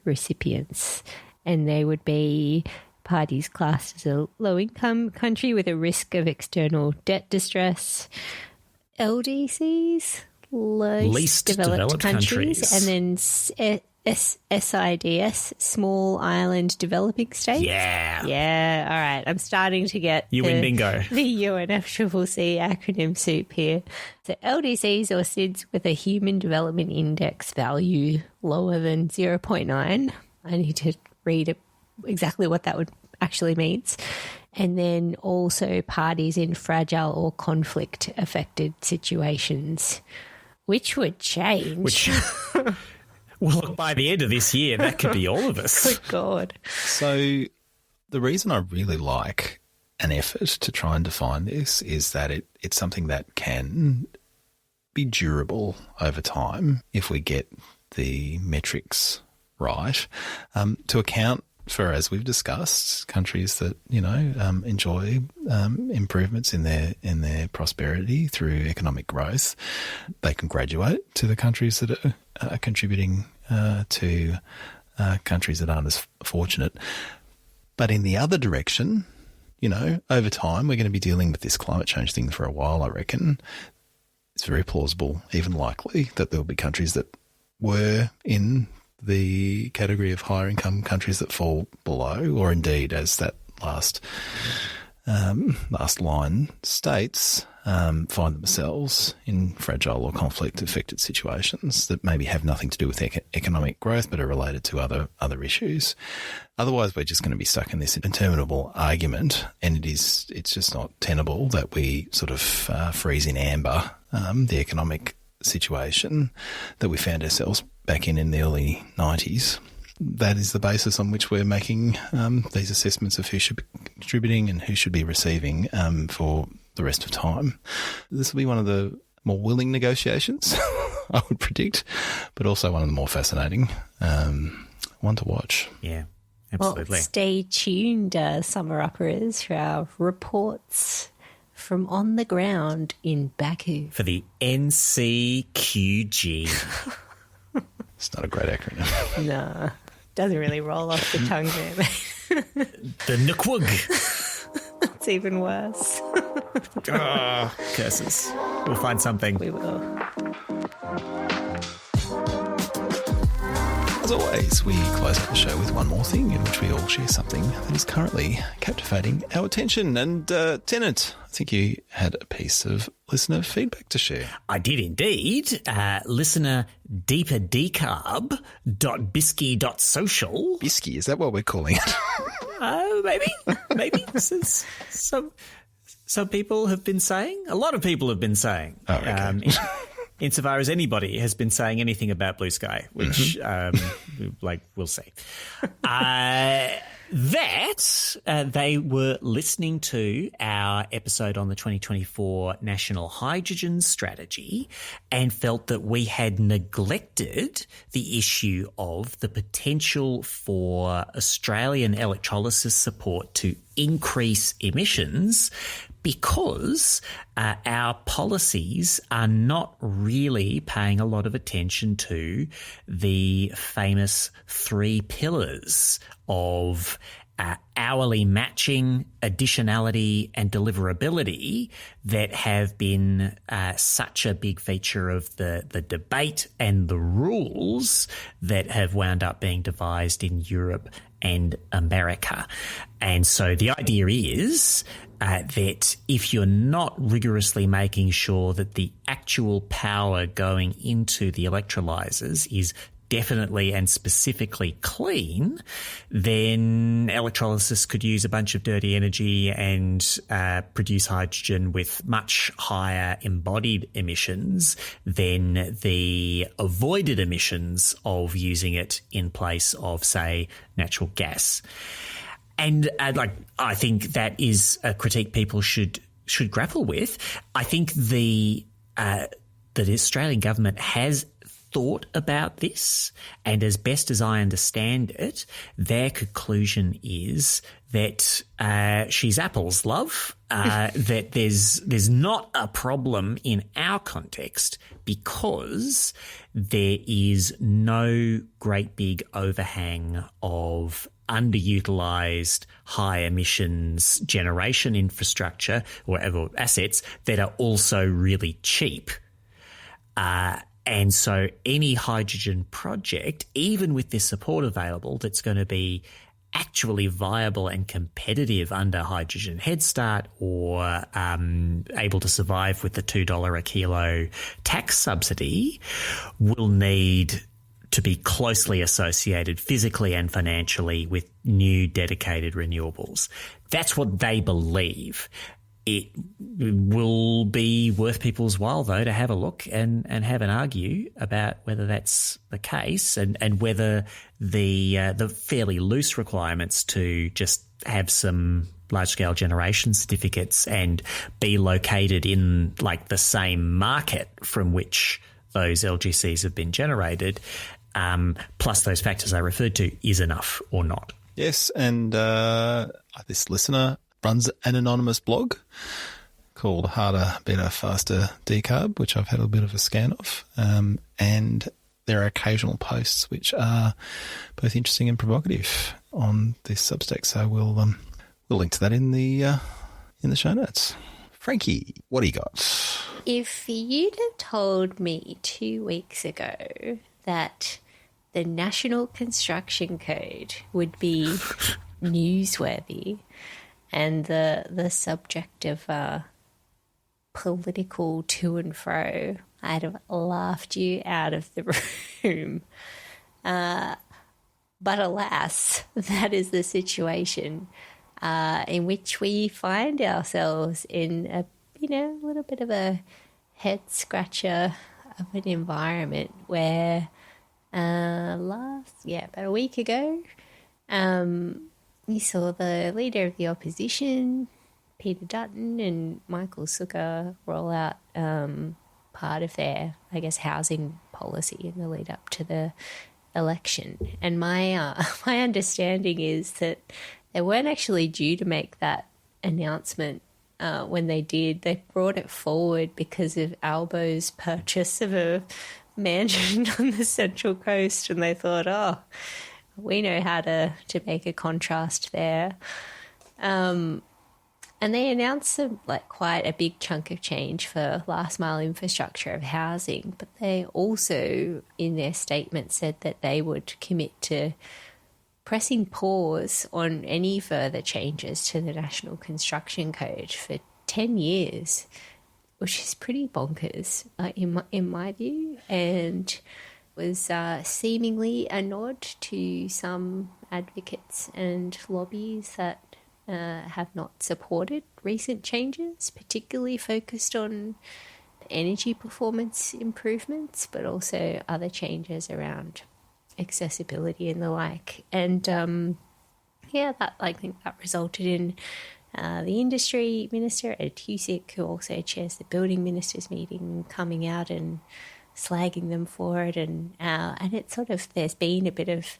B: recipients, and they would be parties classed as a low-income country with a risk of external debt distress, LDCs. Least developed countries, and then SIDS, small island developing states. Yeah. All right, I'm starting to get
C: win bingo.
B: The UNFCCC acronym soup here. So LDCs or SIDS with a human development index value lower than 0.9. I need to read exactly what that would actually means. And then also parties in fragile or conflict affected situations. Which would change.
C: Well, look, by the end of this year, that could be all of us.
B: Good God.
A: So the reason I really like an effort to try and define this is that it's something that can be durable over time if we get the metrics right, to account for, as we've discussed, countries that enjoy improvements in their prosperity through economic growth. They can graduate to the countries that are contributing to countries that aren't as fortunate. But in the other direction, over time, we're going to be dealing with this climate change thing for a while, I reckon. It's very plausible, even likely, that there will be countries that were in the category of higher income countries that fall below, or indeed, as that last line states, find themselves in fragile or conflict-affected situations that maybe have nothing to do with economic growth but are related to other issues. Otherwise, we're just going to be stuck in this interminable argument, and it's just not tenable that we sort of freeze in amber the economic situation that we found ourselves back in the early 90s. That is the basis on which we're making these assessments of who should be contributing and who should be receiving for the rest of time. This will be one of the more willing negotiations, I would predict, but also one of the more fascinating. One to watch.
C: Yeah, absolutely.
B: Well, stay tuned, Summerupperers, for our reports from on the ground in Baku.
C: For the NCQG.
A: It's not a great acronym.
B: No, doesn't really roll off the tongue there.
C: The NQUG.
B: It's even worse.
C: Curses. We'll find something.
B: We will.
A: As always, we close out the show with one more thing in which we all share something that is currently captivating our attention. And Tennant, I think you had a piece of listener feedback to share.
C: I did indeed. Listener deeperdecub.bisky.social.
A: Bisky, is that what we're calling it?
C: Maybe. Some people have been saying. A lot of people have been saying.
A: Oh, okay.
C: Insofar as anybody has been saying anything about Blue Sky, which, we'll see. They were listening to our episode on the 2024 National Hydrogen Strategy and felt that we had neglected the issue of the potential for Australian electrolysis support to increase emissions because our policies are not really paying a lot of attention to the famous 3 pillars of hourly matching, additionality and deliverability that have been such a big feature of the debate and the rules that have wound up being devised in Europe and America. And so the idea is that if you're not rigorously making sure that the actual power going into the electrolyzers is definitely and specifically clean, then electrolysis could use a bunch of dirty energy and produce hydrogen with much higher embodied emissions than the avoided emissions of using it in place of, say, natural gas. And I think that is a critique people should grapple with. I think the Australian government has thought about this, and as best as I understand it, their conclusion is that she's apples, love, that there's not a problem in our context because there is no great big overhang of underutilized high emissions generation infrastructure or assets that are also really cheap. And so any hydrogen project, even with this support available, that's going to be actually viable and competitive under Hydrogen Head Start or able to survive with the $2 a kilo tax subsidy, will need to be closely associated physically and financially with new dedicated renewables. That's what they believe. It will be worth people's while, though, to have a look and have an argue about whether that's the case and whether the fairly loose requirements to just have some large-scale generation certificates and be located in like the same market from which those LGCs have been generated, plus those factors I referred to, is enough or not.
A: Yes, and this listener runs an anonymous blog called Harder, Better, Faster Decarb, which I've had a bit of a scan of, and there are occasional posts which are both interesting and provocative on this Substack. So we'll link to that in the show notes. Frankie, what do you got?
B: If you'd have told me 2 weeks ago that the National Construction Code would be newsworthy and the subject of political to and fro, I'd have laughed you out of the room. But alas, that is the situation in which we find ourselves in a little bit of a head scratcher of an environment where about a week ago, you saw the leader of the opposition, Peter Dutton, and Michael Sukkar roll out part of their, housing policy in the lead up to the election. And my understanding is that they weren't actually due to make that announcement when they did. They brought it forward because of Albo's purchase of a mansion on the Central Coast, and they thought, we know how to make a contrast there. And they announced quite a big chunk of change for last mile infrastructure of housing, but they also, in their statement, said that they would commit to pressing pause on any further changes to the National Construction Code for 10 years, which is pretty bonkers in my view, and was seemingly a nod to some advocates and lobbies that have not supported recent changes, particularly focused on energy performance improvements, but also other changes around accessibility and the like. And I think that resulted in the industry minister, Ed Husic, who also chairs the building ministers meeting, coming out and slagging them for it. And it's there's been a bit of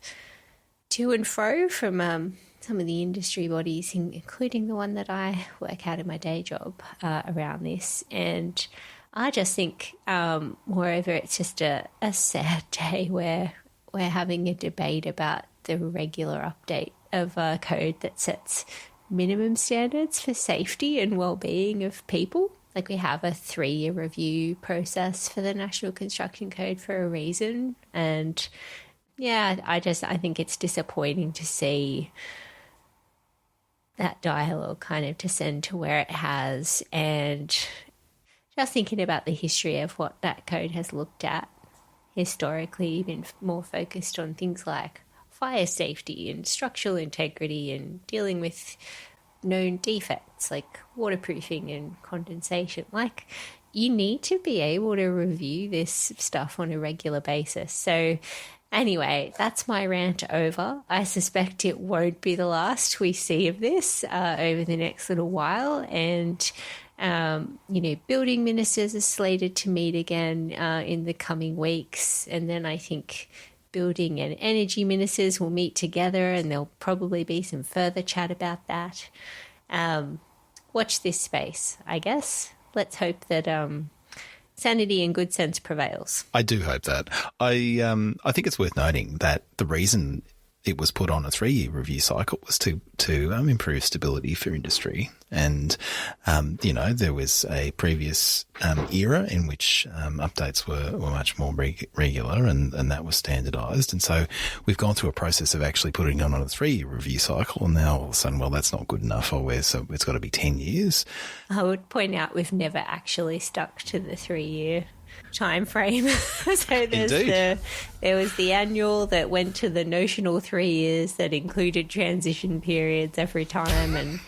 B: to and fro from some of the industry bodies, including the one that I work out in my day job, around this. And I just think, moreover, it's just a sad day where we're having a debate about the regular update of a code that sets minimum standards for safety and well-being of people. We have a 3-year review process for the National Construction Code for a reason. And I think it's disappointing to see that dialogue kind of descend to where it has. And just thinking about the history of what that code has looked at historically, been more focused on things like fire safety and structural integrity and dealing with known defects like waterproofing and condensation. You need to be able to review this stuff on a regular basis. So anyway, that's my rant over. I suspect it won't be the last we see of this over the next little while. And, building ministers are slated to meet again in the coming weeks. And then I think building and energy ministers will meet together, and there'll probably be some further chat about that. Watch this space, I guess. Let's hope that sanity and good sense prevails.
A: I do hope that. I think it's worth noting that the reason it was put on a 3-year review cycle was to improve stability for industry. And, there was a previous era in which updates were much more regular and that was standardised. And so we've gone through a process of actually putting it on a 3-year review cycle. And now all of a sudden, that's not good enough. So it's got to be 10 years.
B: I would point out we've never actually stuck to the 3-year time frame. So there was the annual that went to the notional 3 years that included transition periods every time, and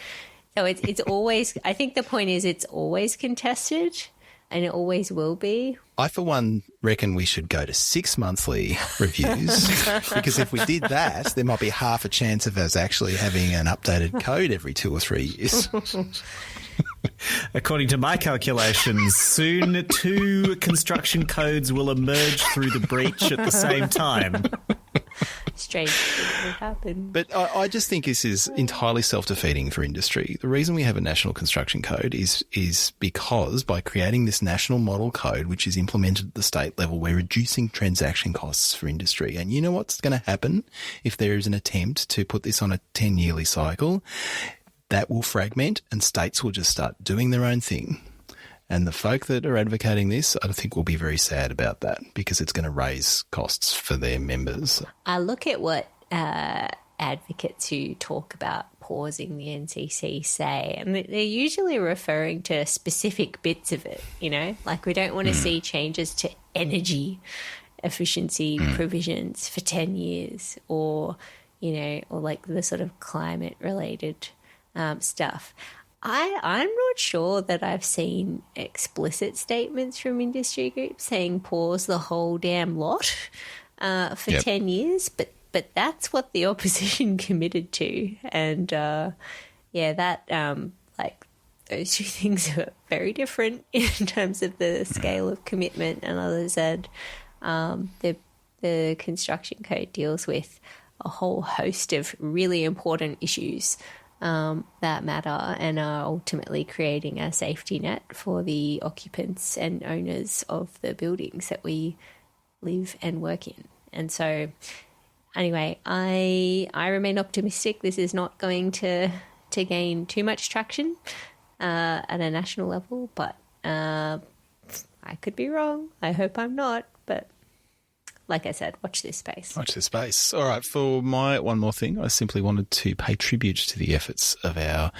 B: so it's always, I think the point is it's always contested. and it always will be.
A: I, for one, reckon we should go to 6 monthly reviews because if we did that, there might be half a chance of us actually having an updated code every 2 or 3 years.
C: According to my calculations, soon 2 construction codes will emerge through the breach at the same time.
B: Strange things will happen.
A: But I just think this is entirely self-defeating for industry. The reason we have a national construction code is because by creating this national model code, which is implemented at the state level, we're reducing transaction costs for industry. And you know what's going to happen if there is an attempt to put this on a 10-yearly cycle? That will fragment and states will just start doing their own thing. And the folk that are advocating this, I think, will be very sad about that because it's going to raise costs for their members.
B: I look at what advocates who talk about pausing the NCC say, and they're usually referring to specific bits of it, you know, like we don't want to see changes to energy efficiency provisions for 10 years or, you know, or like the sort of climate related stuff. I'm not sure that I've seen explicit statements from industry groups saying pause the whole damn lot for 10 years, but that's what the opposition committed to. And, like those two things are very different in terms of the scale of commitment. And as I said, the construction code deals with a whole host of really important issues that matter and are ultimately creating a safety net for the occupants and owners of the buildings that we live and work in. And so anyway, I remain optimistic. This is not going to gain too much traction at a national level, but I could be wrong. I hope I'm not, but like I said, watch this space.
A: Watch this space. All right, for my one more thing, I simply wanted to pay tribute to the efforts of our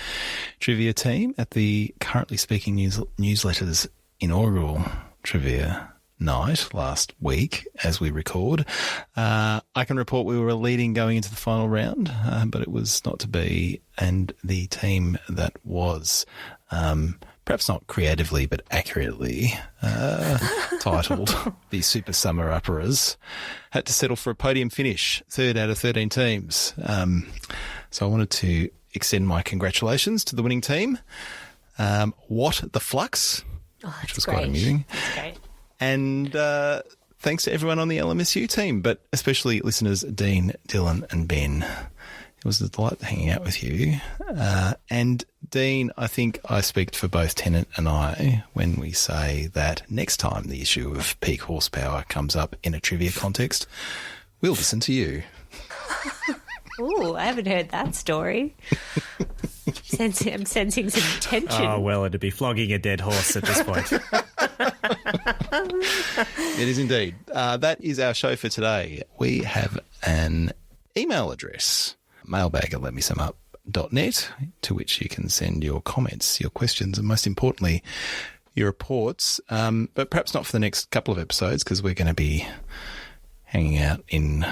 A: trivia team at the Currently Speaking newsletter's inaugural trivia night last week as we record. I can report we were leading going into the final round, but it was not to be, and the team that was perhaps not creatively but accurately titled the Super Summerupperers had to settle for a podium finish, 3rd out of 13 teams. So I wanted to extend my congratulations to the winning team. What the Flux, which was quite amusing.
B: That's great.
A: And thanks to everyone on the LMSU team, but especially listeners Dean, Dylan and Ben. It was a delight hanging out with you. And Dean, I think I speak for both Tennant and I when we say that next time the issue of peak horsepower comes up in a trivia context, we'll listen to you.
B: Ooh, I haven't heard that story. I'm sensing some tension.
C: Oh, well, it'd be flogging a dead horse at this point.
A: It is indeed. That is our show for today. We have an email address, mailbag@letmesumup.net, to which you can send your comments, your questions, and most importantly, your reports. But perhaps not for the next couple of episodes because we're going to be hanging out in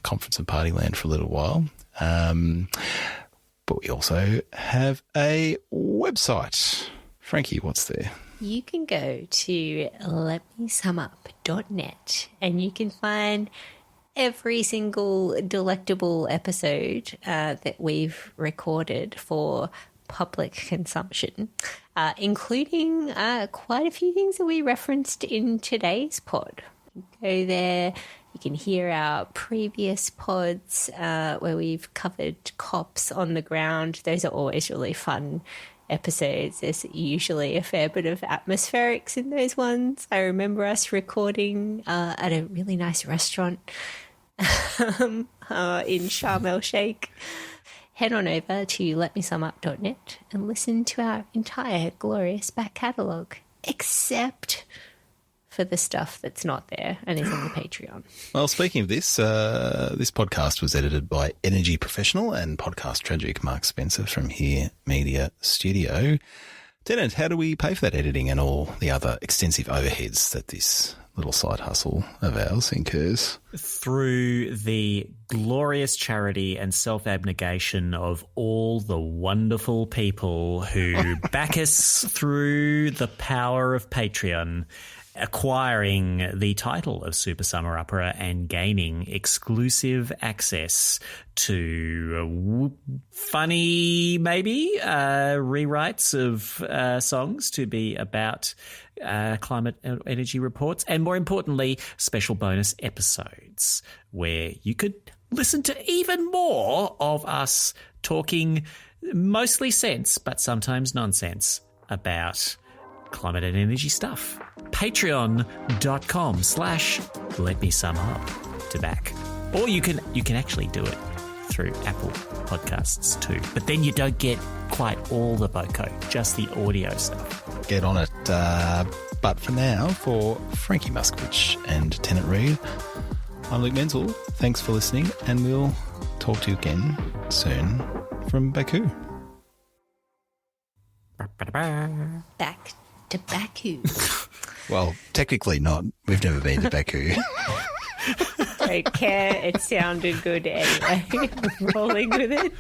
A: conference and party land for a little while. But we also have a website. Frankie, what's there?
B: You can go to letmesumup.net and you can find every single delectable episode that we've recorded for public consumption, including quite a few things that we referenced in today's pod. Go there. You can hear our previous pods where we've covered cops on the ground. Those are always really fun episodes. There's usually a fair bit of atmospherics in those ones. I remember us recording at a really nice restaurant in Sharm El Sheikh. Head on over to letmesumup.net and listen to our entire glorious back catalogue, except for the stuff that's not there and is on the Patreon.
A: Well, speaking of this, this podcast was edited by energy professional and podcast tragic Mark Spencer from Here Media Studio. Tennant, how do we pay for that editing and all the other extensive overheads that this little side hustle of ours incurs?
C: Through the glorious charity and self-abnegation of all the wonderful people who back us through the power of Patreon, acquiring the title of Super Summerupperer and gaining exclusive access to funny, maybe, rewrites of songs to be about climate and energy reports, and more importantly, special bonus episodes where you could listen to even more of us talking mostly sense, but sometimes nonsense about climate and energy stuff. Patreon.com/LetMeSumUp to back. Or you can actually do it through Apple Podcasts too. But then you don't get quite all the boko, just the audio stuff.
A: Get on it. But for now, for Frankie Muskovich and Tennant Reid, I'm Luke Menzel. Thanks for listening, and we'll talk to you again soon from Baku.
B: Back to Baku.
A: Well, technically not. We've never been to Baku.
B: Don't care. It sounded good anyway. Rolling with it.